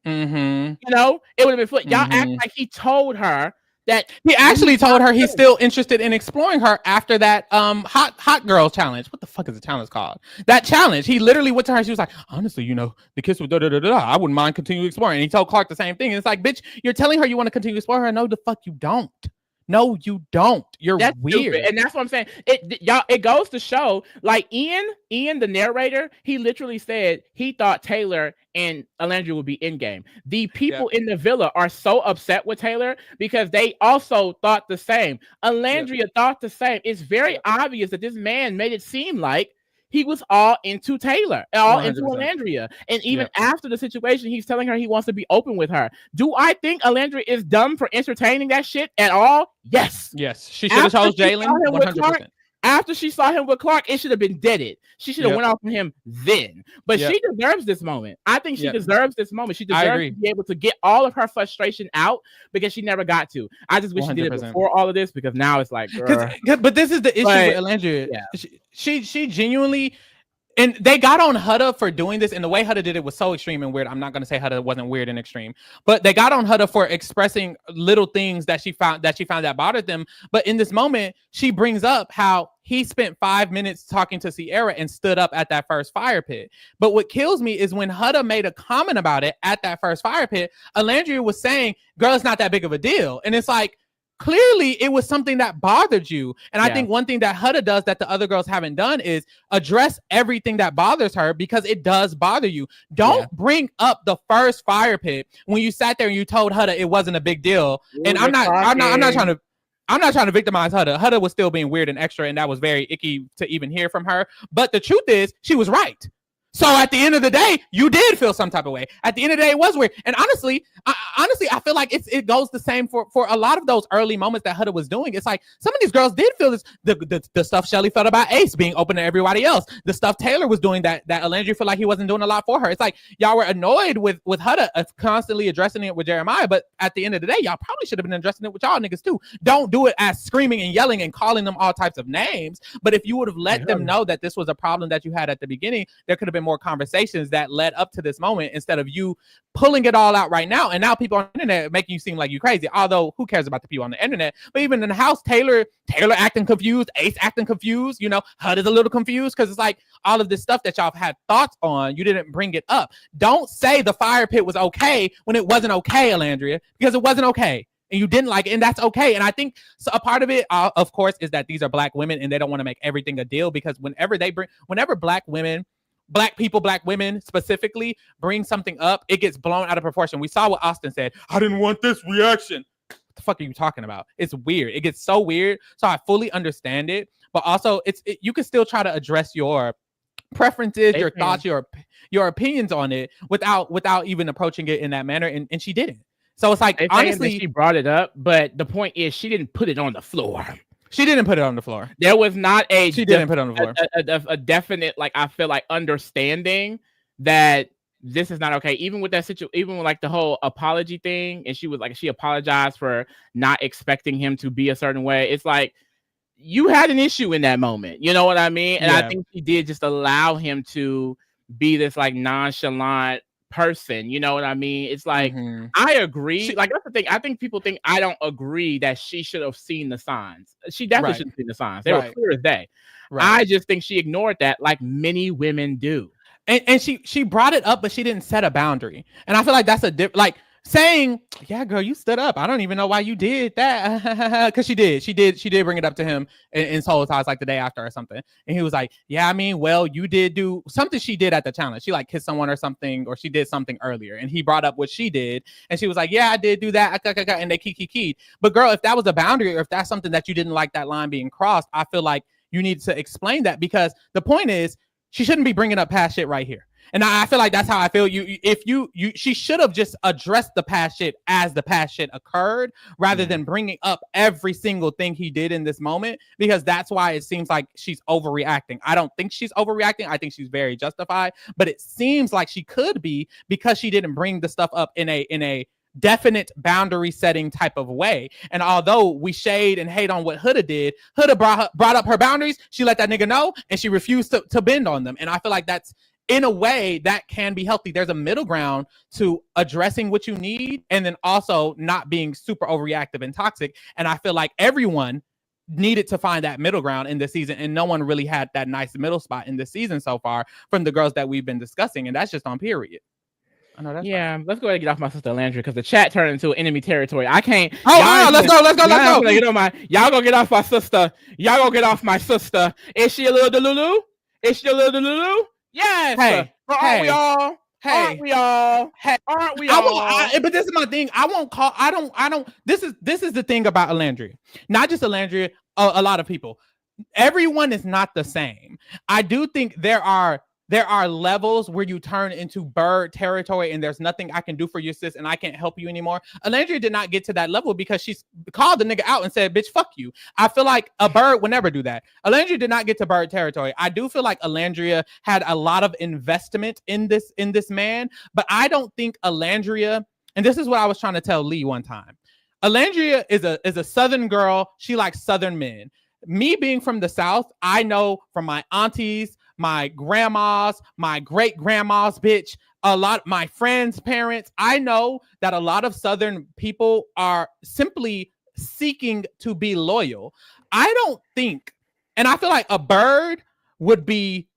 You know, it would have been fun. Y'all act like he told her that he actually told her he's still interested in exploring her after that hot girl challenge. What the fuck is the challenge called? That challenge. He literally went to her. She was like, honestly, you know, the kiss with I wouldn't mind continuing exploring. And he told Clark the same thing. And it's like, bitch, you're telling her you want to continue exploring her. No, the fuck you don't. No, you don't. That's weird. Stupid. And that's what I'm saying. It goes to show, like, Ian, the narrator, he literally said he thought Taylor and Olandria would be in game. The people in the villa are so upset with Taylor because they also thought the same. Olandria thought the same. It's very obvious that this man made it seem like he was all into Taylor, all 100%. Into Olandria. And even after the situation, he's telling her he wants to be open with her. Do I think Olandria is dumb for entertaining that shit at all? Yes. Yes. She should have chose Jalen 100%. After she saw him with Clark, it should have been deaded. She should have went off on him then. But she deserves this moment. I think she deserves this moment. She deserves to be able to get all of her frustration out because she never got to. I just wish 100%. She did it before all of this, because now it's like, but this is the issue with Olandria. She genuinely. And they got on Huda for doing this, and the way Huda did it was so extreme and weird. I'm not going to say Huda wasn't weird and extreme, but they got on Huda for expressing little things that she found that bothered them. But in this moment, she brings up how he spent 5 minutes talking to Cierra and stood up at that first fire pit. But what kills me is when Huda made a comment about it at that first fire pit, Olandria was saying, girl, it's not that big of a deal. And it's like, clearly it was something that bothered you. And I think one thing that Huda does that the other girls haven't done is address everything that bothers her, because it does bother you. Don't bring up the first fire pit when you sat there and you told Huda it wasn't a big deal. And I'm not trying to victimize Huda. Huda was still being weird and extra, and that was very icky to even hear from her. But the truth is, she was right. So at the end of the day, you did feel some type of way. At the end of the day, it was weird. And honestly, I feel like it goes the same for a lot of those early moments that Huda was doing. It's like some of these girls did feel this, the stuff Chelley felt about Ace being open to everybody else, the stuff Taylor was doing that Olandria felt like he wasn't doing a lot for her. It's like y'all were annoyed with Huda constantly addressing it with Jeremiah, but at the end of the day, y'all probably should have been addressing it with y'all niggas too. Don't do it as screaming and yelling and calling them all types of names. But if you would have let them know that this was a problem that you had at the beginning, there could have been more conversations that led up to this moment instead of you pulling it all out right now. And now people on the internet making you seem like you crazy, although who cares about the people on the internet? But even in the house, Taylor acting confused, Ace acting confused, you know, Huda's a little confused, because it's like all of this stuff that y'all have had thoughts on, you didn't bring it up. Don't say the fire pit was okay when it wasn't okay, Olandria, because it wasn't okay. And you didn't like it, and that's okay. And I think so a part of it, of course, is that these are Black women and they don't want to make everything a deal, because whenever Black women, Black people, Black women specifically bring something up, it gets blown out of proportion. We saw what Austin said. I didn't want this reaction. What the fuck are you talking about? It's weird. It gets so weird. So I fully understand it, but also you can still try to address your preferences, your thoughts, your opinions on it without even approaching it in that manner. And she didn't. So it's like, honestly, she brought it up, but the point is she didn't put it on the floor. She didn't put it on the floor. There was not she didn't put it on the floor. A definite, like, I feel like, understanding that this is not okay. Even with that situation, even with like the whole apology thing, and she was like, she apologized for not expecting him to be a certain way. It's like, you had an issue in that moment. You know what I mean? And I Yeah. think she did just allow him to be this like nonchalant person. You know what I mean? It's like, I agree. Like, that's the thing. I think people think I don't agree that she should have seen the signs. She definitely should have seen the signs. They were clear as day. I just think she ignored that, like many women do. And she brought it up, but she didn't set a boundary. And I feel like that's like saying, yeah, girl, you stood up. I don't even know why you did that. Because she did bring it up to him in Soul Ties like the day after or something. And he was like, yeah, I mean, well, you did do something she did at the challenge. She like kissed someone or something, or she did something earlier. And he brought up what she did. And she was like, yeah, I did do that. And they keyed. But girl, if that was a boundary, or if that's something that you didn't like that line being crossed, I feel like you need to explain that, because the point is, she shouldn't be bringing up past shit right here. And I feel like that's how I feel. She should have just addressed the past shit as the past shit occurred, rather than bringing up every single thing he did in this moment, because that's why it seems like she's overreacting. I don't think she's overreacting. I think she's very justified, but it seems like she could be, because she didn't bring the stuff up in a definite boundary setting type of way. And although we shade and hate on what Huda did, Huda brought up her boundaries. She let that nigga know, and she refused to bend on them. And I feel like that's, in a way, that can be healthy. There's a middle ground to addressing what you need, and then also not being super overreactive and toxic. And I feel like everyone needed to find that middle ground in this season, and no one really had that nice middle spot in this season so far from the girls that we've been discussing. And that's just on period. I know that's fine. Let's go ahead and get off my sister Olandria, because the chat turned into enemy territory. I can't. Let's go. Y'all gonna get off my sister. Y'all gonna get off my sister. Is she a little delulu? Yes. Hey. Aren't we all? Aren't we all? But this is my thing. I won't call. I don't. This is the thing about Olandria. Not just Olandria. A lot of people. Everyone is not the same. I do think there are levels where you turn into bird territory, and there's nothing I can do for you, sis, and I can't help you anymore. Olandria did not get to that level because she's called the nigga out and said, bitch, fuck you. I feel like a bird would never do that. Olandria did not get to bird territory. I do feel like Olandria had a lot of investment in this man, but I don't think Olandria, and this is what I was trying to tell Lee one time. Olandria is a Southern girl. She likes Southern men. Me being from the South, I know from my aunties, my grandmas, my great grandmas, bitch, a lot, my friends' parents, I know that a lot of Southern people are simply seeking to be loyal. I don't think, and I feel like a bird would be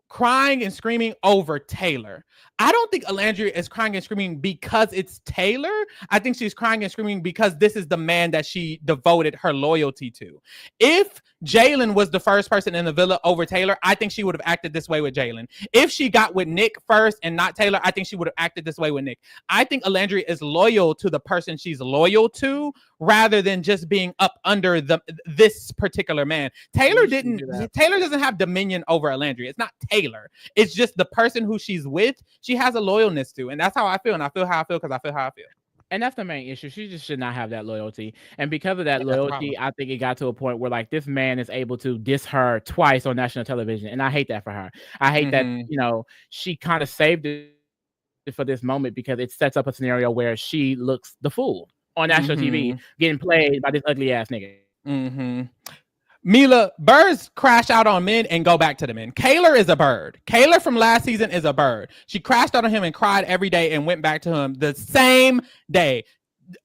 crying and screaming over Taylor. I don't think Olandria is crying and screaming because it's Taylor. I think she's crying and screaming because this is the man that she devoted her loyalty to. If Jalen was the first person in the villa over Taylor, I think she would have acted this way with Jalen. If she got with Nick first and not Taylor, I think she would have acted this way with Nick. I think Olandria is loyal to the person she's loyal to, rather than just being up under this particular man. Taylor doesn't have dominion over Olandria. It's not Taylor. It's just the person who she's with, she has a loyalness to. And that's how I feel. And I feel how I feel because I feel how I feel. And that's the main issue. She just should not have that loyalty. And because of that loyalty, I think it got to a point where like this man is able to diss her twice on national television. And I hate that for her. I hate that, she kind of saved it for this moment, because it sets up a scenario where she looks the fool on national TV, getting played by this ugly ass nigga. Mila, birds crash out on men and go back to the men. Kayla is a bird. Kayla from last season is a bird. She crashed out on him and cried every day and went back to him the same day.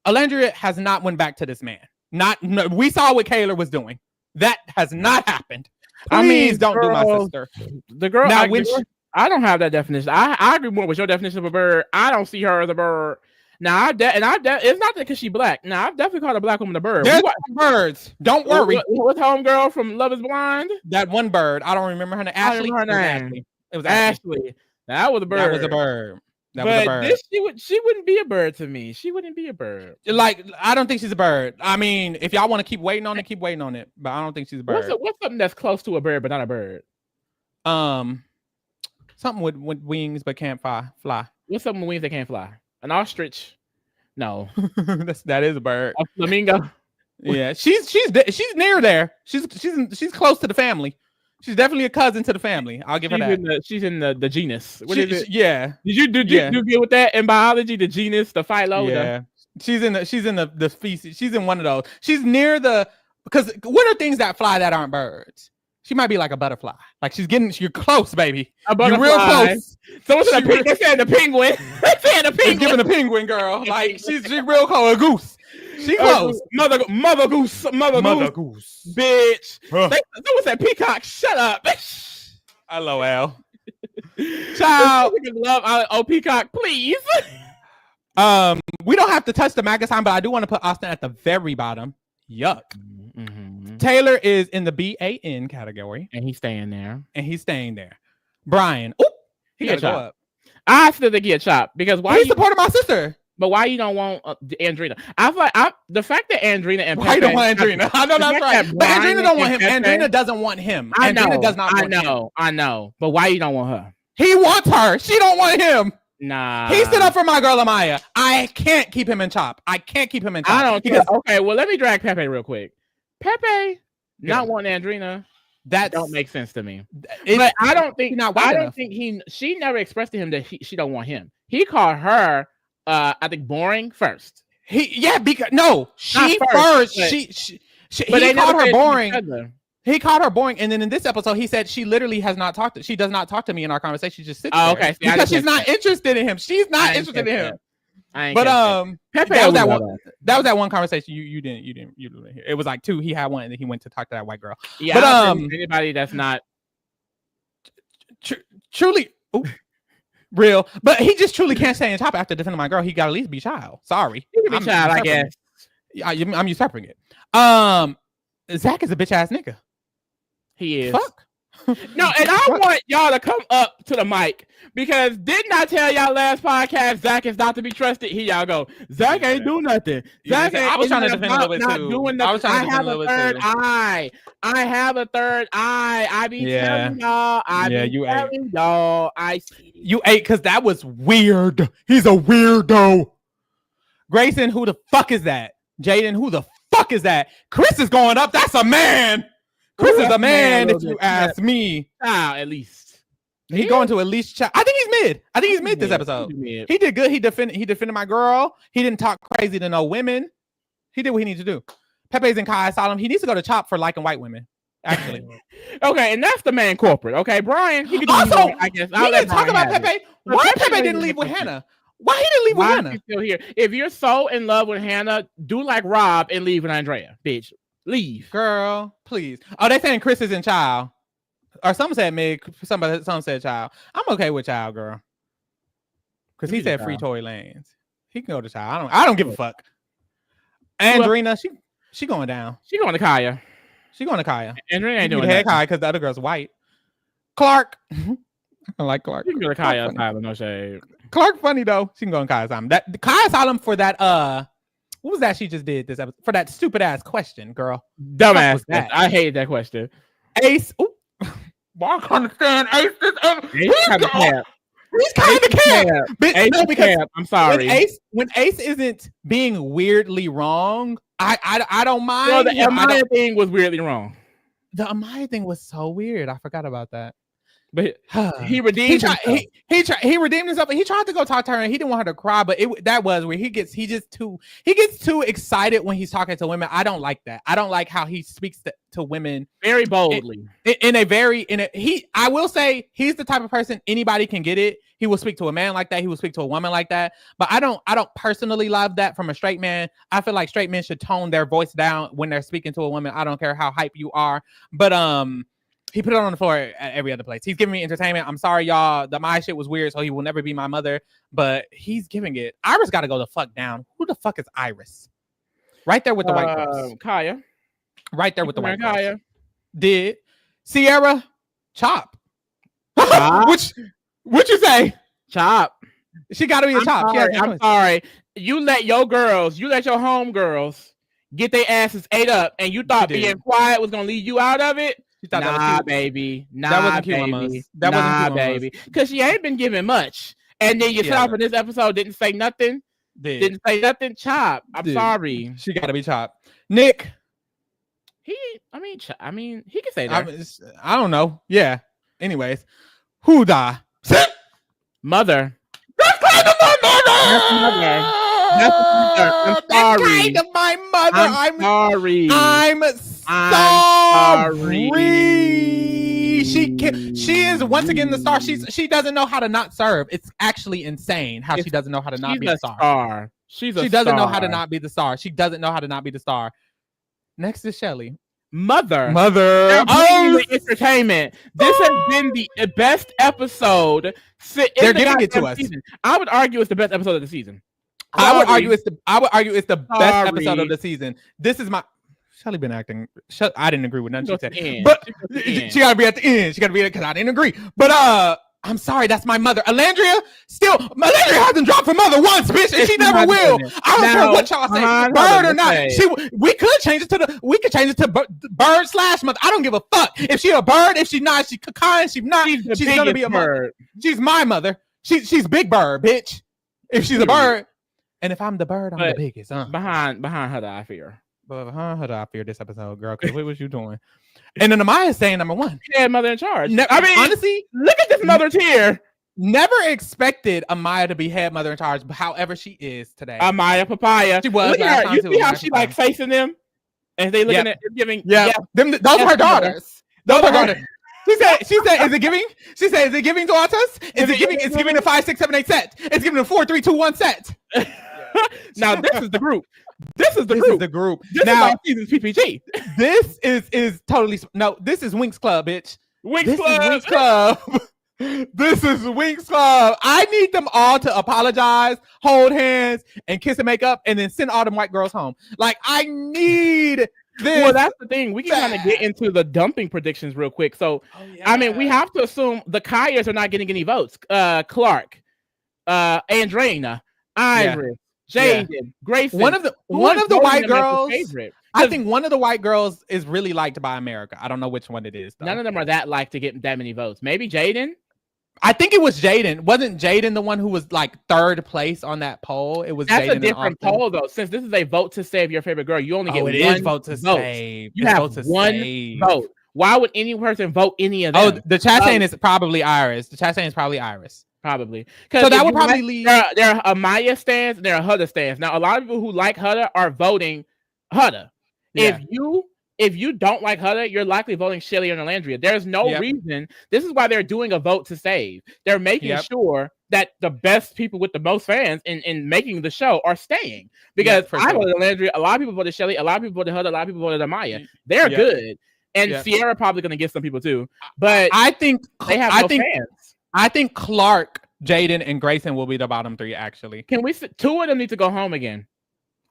Olandria has not went back to this man. We saw what Kayla was doing. That has not happened. Please don't do my sister. The girl. Now, I don't have that definition. I agree more with your definition of a bird. I don't see her as a bird. Now, it's not because she's black. Now, I've definitely called a black woman a bird. There's birds. Don't worry. What's homegirl from Love Is Blind? That one bird. I don't remember her name. Ashley. It was Ashley. That was a bird. That was a bird. She wouldn't be a bird to me. She wouldn't be a bird. Like, I don't think she's a bird. I mean, if y'all want to keep waiting on it, keep waiting on it. But I don't think she's a bird. What's something that's close to a bird but not a bird? Something with wings but can't fly. What's something with wings that can't fly? An ostrich? No. that is a bird. A flamingo? Yeah, she's near there. She's close to the family. She's definitely a cousin to the family. I'll give her that. She's in the genus. What is it? Yeah. Did you deal with that in biology? The genus, the phylum. Yeah. She's in the species. She's in one of those. She's near the because what are things that fly that aren't birds? She might be like a butterfly. Like you're close, baby. You're real close. Someone said they said the penguin. They said the penguin. Giving a penguin, girl. Like she's real close. A goose. She close. Mother goose. Bitch. Someone said peacock. Shut up. LOL. Child. Love peacock, please. We don't have to touch the magazine, but I do want to put Austin at the very bottom. Yuck. Mm-hmm. Taylor is in the BAN category. And he's staying there. Brian. He gotta go up. I still think he a chop because why he's supporting my sister. But why you don't want Andrina? I feel like the fact that Andrina and Pepe, don't want Andrina. I know that's right. But Andrina don't want him. Andrina doesn't want him. Andrina does not want him. I know. But why you don't want her? He wants her. She don't want him. Nah. He stood up for my girl Amaya. I can't keep him in chop. I don't care. Okay, well, let me drag Pepe real quick. Pepe not wanting Andrina. That don't make sense to me. But I don't think she never expressed to him that she don't want him. He called her I think boring first. He called her boring. He called her boring, and then in this episode, he said she literally has not talked. She does not talk to me in our conversation. She just sits there. Okay, because she's not interested in him. She's not interested in him. But Pepe, that was that one conversation you didn't hear. It was like two. He had one, and then he went to talk to that white girl. Yeah, but anybody that's not truly real, but he just truly can't stay in top after defending my girl. He got to at least be child. Sorry, he can be child, I guess. I'm usurping it. Zach is a bitch ass nigga. He is. Fuck. No, and I want y'all to come up to the mic because didn't I tell y'all last podcast Zach is not to be trusted? Here y'all go. Zach ain't do nothing. Zach ain't. I was trying to defend a little bit too. I have a third eye. I have a third eye. I be telling y'all. You ate because that was weird. He's a weirdo. Grayson, who the fuck is that? Jaden, who the fuck is that? Chris is going up. That's a man. Chris is a man, if you ask me. At least. He's going to at least I think he's mid. This episode. He did good. He defended my girl. He didn't talk crazy to no women. He did what he needs to do. Pepe's in Kai Asylum. He needs to go to CHOP for liking white women. Actually. Okay, and that's the man corporate. Okay, Brian. He can do also, I guess. We didn't talk about Pepe. Why Pepe didn't leave with Hannah? Why he didn't leave with Hannah? Still here. If you're so in love with Hannah, do like Rob and leave with Andrea, bitch. Leave, girl, please. Oh, they saying Chris is in child, or some said Meg. Some said child. I'm okay with child, girl, because he said free Tory Lanez. He can go to child. I don't give a fuck. Andrina, she going down. She going to Kaya. Andrina ain't doing that. Kaya because the other girl's white. Clark. I don't like Clark. She can go to Kaya Asylum. No shade. Clark funny though. She can go in Kaya Asylum. That Kaya Asylum for that what was that she just did this episode for that stupid ass question, girl? Dumbass. I hated that question. Ace. Ooh. Well, I understand Ace. He's kind of camp. I'm sorry. When Ace isn't being weirdly wrong, I don't mind. Well, the Amaya thing was weirdly wrong. The Amaya thing was so weird. I forgot about that. But he redeemed himself. He redeemed himself. He tried to go talk to her, and he didn't want her to cry. But that was where he gets too excited when he's talking to women. I don't like that. I don't like how he speaks to women very boldly. I will say he's the type of person anybody can get it. He will speak to a man like that. He will speak to a woman like that. But I don't personally love that from a straight man. I feel like straight men should tone their voice down when they're speaking to a woman. I don't care how hype you are. But he put it on the floor at every other place. He's giving me entertainment. I'm sorry, y'all. My shit was weird, so he will never be my mother. But he's giving it. Iris got to go the fuck down. Who the fuck is Iris? Right there with the white girls. Kaya. Right there with the white girls. Kaya. Did Cierra chop? What you say? Chop. She got to be a chop. I'm sorry. You let your home girls get their asses ate up, and you thought being quiet was gonna lead you out of it. Nah, baby. That wasn't cute, Nah, baby. Because she ain't been giving much. And then you set off in this episode, didn't say nothing. Didn't say nothing. Chop. I'm sorry. She got to be chopped. Nick. He can say that. I don't know. Yeah. Anyways. Huda. Mother. That's kind of my mother. I'm sorry. That's kind of my mother. I'm sorry. I'm sorry. She is once again the star. She doesn't know how to not serve. It's actually insane how she doesn't know how to not be the star. She doesn't know how to not be the star. She doesn't know how to not be the star. Next is Chelley. Mother. Entertainment. This has been the best episode. They're giving it to us. Season. I would argue it's the best episode of the season. I would argue it's the best episode of the season. This is my Chelley been acting. I didn't agree with nothing she said, but she gotta be at the end. She gotta be because I didn't agree. But I'm sorry, that's my mother. Olandria hasn't dropped for mother once, bitch, and she never will. I don't care what y'all say, bird or not. We could change it to bird / mother. I don't give a fuck if she a bird. If she not, she kind. She not. She's gonna be a bird. She's my mother. She's Big Bird, bitch. If she's a bird, and if I'm the bird, I'm the biggest. Behind Huda, I fear. But Huda, I fear this episode, girl. Because what was you doing? And then Amaya is saying number one. Yeah, mother in charge. I mean, honestly, look at this mother tier. Never expected Amaya to be head mother in charge, but however she is today. Amaya Papaya. She was. You see how she like facing them? And they looking at giving. Yeah. Those are her daughters. Those are her daughters. She said, is it giving? She said, is it giving daughters? Is it giving? It's giving the 5, 6, 7, 8 set. It's giving the 4, 3, 2, 1 set. Now this is the group. This is the group. This now, is PPG. This is totally no. This is Winx Club, bitch. Winx Club. This is Winx Club. I need them all to apologize, hold hands, and kiss and make up, and then send all them white girls home. Like I need this. Well, that's the thing. We can kind of get into the dumping predictions real quick. So, I mean, we have to assume the Kayas are not getting any votes. Clark, Andrina, Iris. Jaden, Grayson. One of the white girls. I think one of the white girls is really liked by America. I don't know which one it is, though. None of them are that liked to get that many votes. Maybe Jaden. I think it was Jaden. Wasn't Jaden the one who was like third place on that poll? It was. That's Jaden a different poll, though. Since this is a vote to save your favorite girl, you only get one vote to save. You have one vote. Why would any person vote any of them? Oh, the chat saying is probably Iris. The chat saying is probably Iris. Probably. So that would probably lead. There are Amaya stands and there are Huda stands. Now, a lot of people who like Huda are voting Huda. Yeah. If you don't like Huda, you're likely voting Chelley and Olandria. There's no reason. This is why they're doing a vote to save. They're making sure that the best people with the most fans in making the show are staying. Because I voted Olandria. A lot of people voted Chelley. A lot of people voted Huda. A lot of people voted Amaya. They're good. And Cierra probably going to get some people too. But I think they have no fans. I think Clark, Jaden, and Grayson will be the bottom three, actually. Can we sit? 2 of them need to go home again.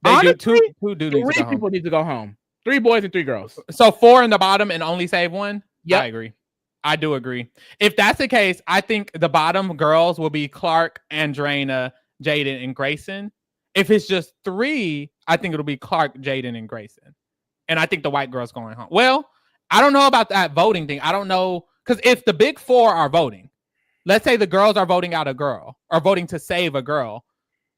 Honestly, Three people need to go home. 3 boys and 3 girls. So 4 in the bottom and only save 1? Yeah, I agree. I do agree. If that's the case, I think the bottom girls will be Clark, Andrina, Jaden, and Grayson. If it's just 3, I think it'll be Clark, Jaden, and Grayson. And I think the white girls going home. Well, I don't know about that voting thing. I don't know. Because if the big 4 are voting, let's say the girls are voting out a girl or voting to save a girl.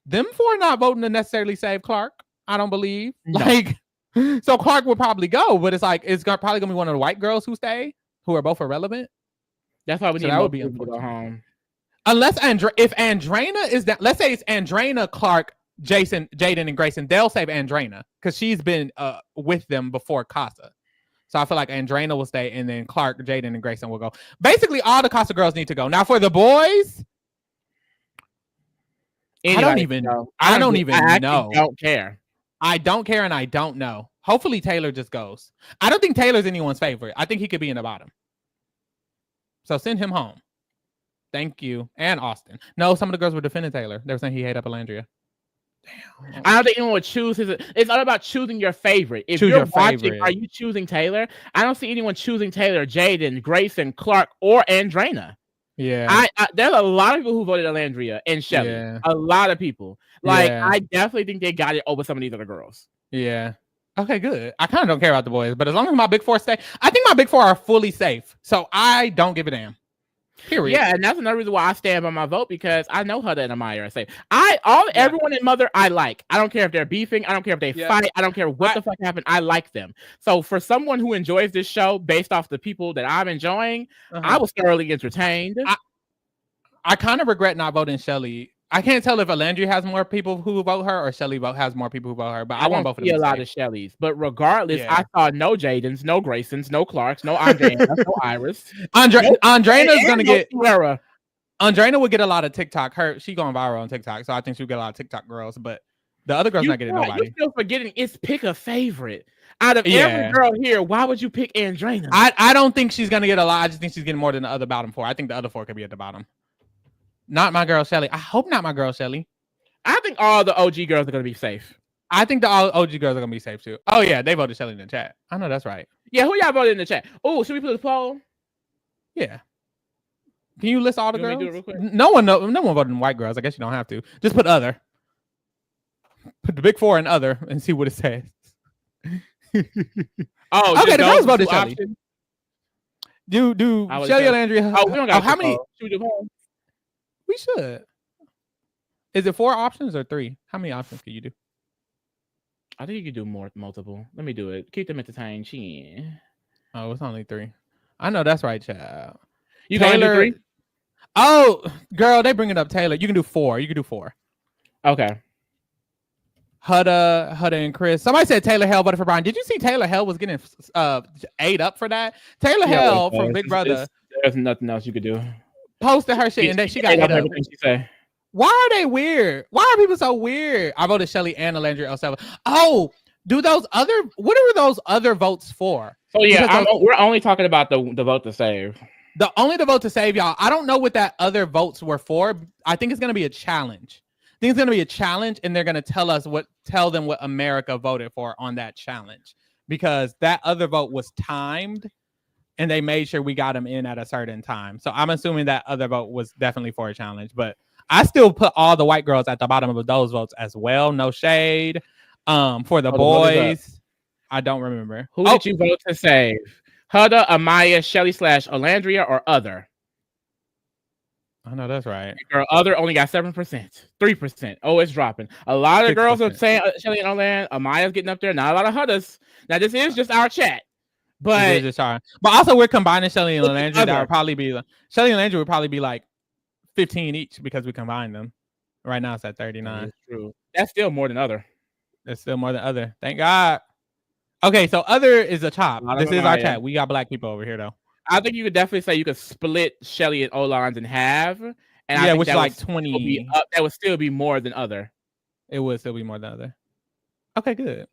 Them 4 not voting to necessarily save Clark. I don't believe. No. So Clark will probably go, but it's like probably gonna be one of the white girls who stay, who are both irrelevant. That's why we need to go home. Unless if Andrina is that, let's say it's Andrina, Clark, Jaden, and Grayson, they'll save Andrina because she's been with them before Casa. So I feel like Andrina will stay, and then Clark, Jaden, and Grayson will go. Basically, all the Casa girls need to go. Now, for the boys, I don't even know. I don't care. I don't care, and I don't know. Hopefully, Taylor just goes. I don't think Taylor's anyone's favorite. I think he could be in the bottom. So send him home. Thank you. And Austin. No, some of the girls were defending Taylor. They were saying he hated Olandria. Damn. I don't think anyone would choose it's all about choosing your favorite. If you're watching, are you choosing Taylor? I don't see anyone choosing Taylor, Jaden, Grayson, Clark, or Andrina. Yeah. There's a lot of people who voted Olandria and Chelley. Yeah. A lot of people. I definitely think they got it over some of these other girls. Yeah. Okay, good. I kind of don't care about the boys, but as long as my big 4 stay, I think my big 4 are fully safe. So I don't give a damn. Period. Yeah, and that's another reason why I stand by my vote, because I know Huda and Amaya are safe. Everyone in Mother I like. I don't care if they're beefing. I don't care if they fight. I don't care what the fuck happened. I like them. So for someone who enjoys this show based off the people that I'm enjoying, I was thoroughly entertained. I kind of regret not voting Chelley I can't tell if Olandria has more people who vote her or Chelley has more people who vote her, but I want both of them. A lot of Shelleys, but regardless, Yeah. I saw no Jadens, no Graysons, no Clarks, no Andreas, no Iris. Andrea's gonna get Cierra. Andrea would get a lot of TikTok. She going viral on TikTok, so I think she'll get a lot of TikTok girls. But the other girls not getting nobody. You're still forgetting it's pick a favorite. Out of every girl here, why would you pick Andrea? I don't think she's gonna get a lot. I just think she's getting more than the other bottom 4. I think the other 4 could be at the bottom. Not my girl Chelley. I hope not my girl Chelley. I think all the OG girls are gonna be safe. I think the OG girls are gonna be safe too. Oh yeah, they voted Chelley in the chat. I know that's right. Yeah, who y'all voted in the chat? Oh, should we put a poll? Yeah. Can you list all the girls? Do it real quick? No one voted in white girls. I guess you don't have to. Just put other. Put the big 4 in other and see what it says. Oh, okay. The girls voted Chelley. Do Chelley Olandria? Oh, we don't got how many? Should we do poll? We should. Is it 4 options or 3? How many options can you do? I think you could do multiple. Let me do it. Keep them entertained. Oh, it's only 3. I know that's right, child. You gonna do 3? Oh, girl, they bring it up. Taylor, you can do 4. You can do 4. Okay. Huda, and Chris. Somebody said Taylor Hell voted for Brian. Did you see Taylor Hell was getting ate up for that? Taylor Hell from Big Brother. There's nothing else you could do. Posted her shit and then she got ate up. Everything she say. Why are they weird? Why are people so weird? I voted Chelley and Olandria L7. Oh, what are those other votes for? So yeah, we're only talking about the vote to save. The vote to save, y'all. I don't know what that other votes were for. I think it's gonna be a challenge. I think it's gonna be a challenge, and they're gonna tell them what America voted for on that challenge, because that other vote was timed, and they made sure we got them in at a certain time. So I'm assuming that other vote was definitely for a challenge, but I still put all the white girls at the bottom of those votes as well. No shade. For the boys, I don't remember. Who did you vote to save? Huda, Amaya, Chelley / Olandria, or other? I know that's right. Girl, other only got 7%, 3%. Oh, it's dropping. A lot of 6%. Girls are saying Chelley and Oland. Amaya's getting up there. Not a lot of Hudas. Now this is just our chat, but also we're combining Chelley and Olandria. That would probably be Chelley and Olandria would probably be like 15 each because we combined them. Right now it's at 39. That's true. That's still more than other. That's still more than other. Thank God. Okay, so other is the top. This is our chat. We got black people over here though. I think you could definitely say you could split Chelley and Olandria in half. And I think which is like 20. That would still be more than other. It would still be more than other. Okay, good.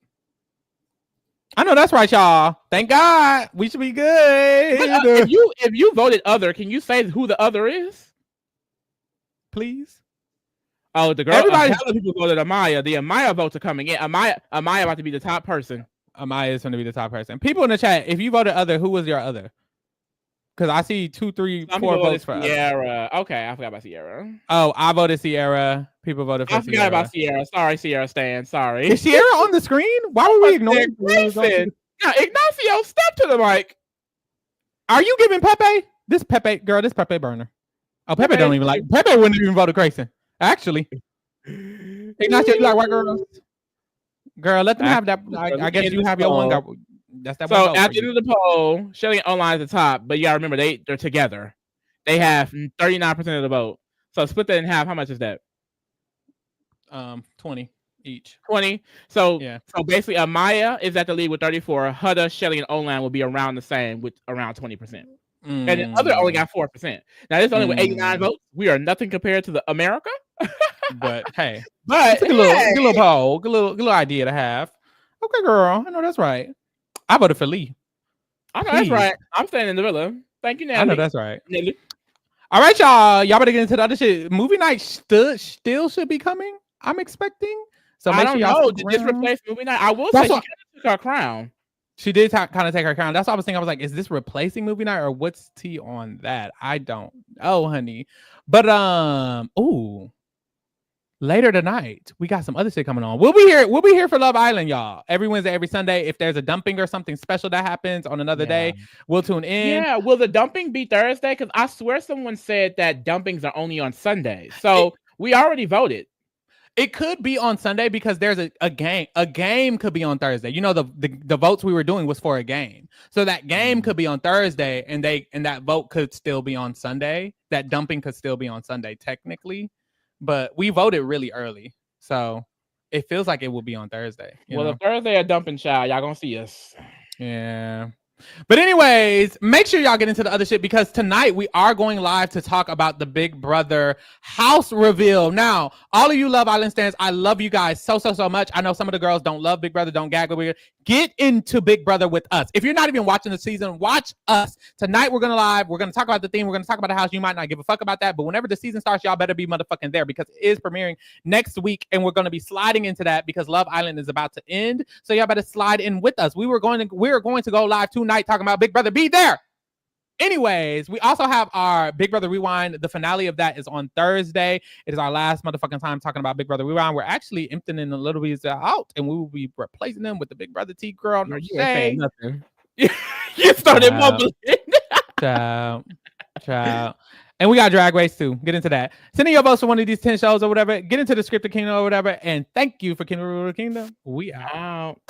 I know that's right, y'all. Thank God. We should be good. If you voted other, can you say who the other is? Please. Oh, the girl. Everybody, other people voted Amaya. The Amaya votes are coming in. Amaya about to be the top person. Amaya is going to be the top person. People in the chat, if you voted other, who was your other? Because I see 2, 3, 4 votes for Cierra. Okay, I forgot about Cierra. Oh, I voted Cierra. People voted for Cierra. I forgot about Cierra. Sorry, Cierra Stan. Sorry. Is Cierra on the screen? Why were we ignoring? Now, Ignacio, step to the mic. Are you giving Pepe? This Pepe burner. Oh, Pepe don't even like. Pepe wouldn't even vote Grayson. Actually, Ignacio, you like white girls? Girl, let them have that. I guess you have your one girl. That's that. So at the end of the poll, Chelley and Online at the top, but you gotta remember they're together. They have 39% of the vote. So split that in half. How much is that? 20 each. 20. So yeah. So basically, Amaya is at the lead with 34. Huda, Chelley, and Online will be around the same with around 20%. And the other only got 4%. Now this only with 89 votes. We are nothing compared to the America. But hey, but good little poll, good little idea to have. Okay, girl, I know that's right. I voted for Lee. I know that's right. I'm staying in the villa. Thank you, Natalie. I know that's right. Natalie. All right, y'all. Y'all better get into the other shit. Movie night still should be coming. I'm expecting. So I don't know. Did this replace movie night? I will say she kind of took her crown. She did kind of take her crown. That's what I was thinking. I was like, is this replacing movie night or what's tea on that? I don't know, honey. But later tonight, we got some other shit coming on. We'll be here for Love Island, y'all. Every Wednesday, every Sunday. If there's a dumping or something special that happens on another day, we'll tune in. Yeah, will the dumping be Thursday? Because I swear someone said that dumpings are only on Sundays. So we already voted. It could be on Sunday because there's a game. A game could be on Thursday. You know, the votes we were doing was for a game. So that game could be on Thursday and that vote could still be on Sunday. That dumping could still be on Sunday, technically. but we voted really early, so it feels like it will be on Thursday. Well, if Thursday a dumping child, y'all gonna see us. Yeah. But anyways, make sure y'all get into the other shit because tonight we are going live to talk about the Big Brother house reveal. Now, all of you Love Island stands, I love you guys so much. I know some of the girls don't love Big Brother, don't gag over here. Get into Big Brother with us. If you're not even watching the season, watch us. Tonight we're gonna live. We're gonna talk about the theme. We're gonna talk about the house. You might not give a fuck about that, but whenever the season starts, y'all better be motherfucking there because it is premiering next week, and we're gonna be sliding into that because Love Island is about to end. So y'all better slide in with us. We're going to go live tonight talking about Big Brother. Be there. Anyways, we also have our Big Brother Rewind. The finale of that is on Thursday. It is our last motherfucking time talking about Big Brother Rewind. We're actually emptying the little bees out, and we will be replacing them with the Big Brother T girl. No, you ain't saying nothing. You started mumbling. Child. And we got Drag Race too. Get into that. Send in your votes for one of these 10 shows or whatever. Get into the Scripted Kingdom or whatever. And thank you for Kingdom. We out.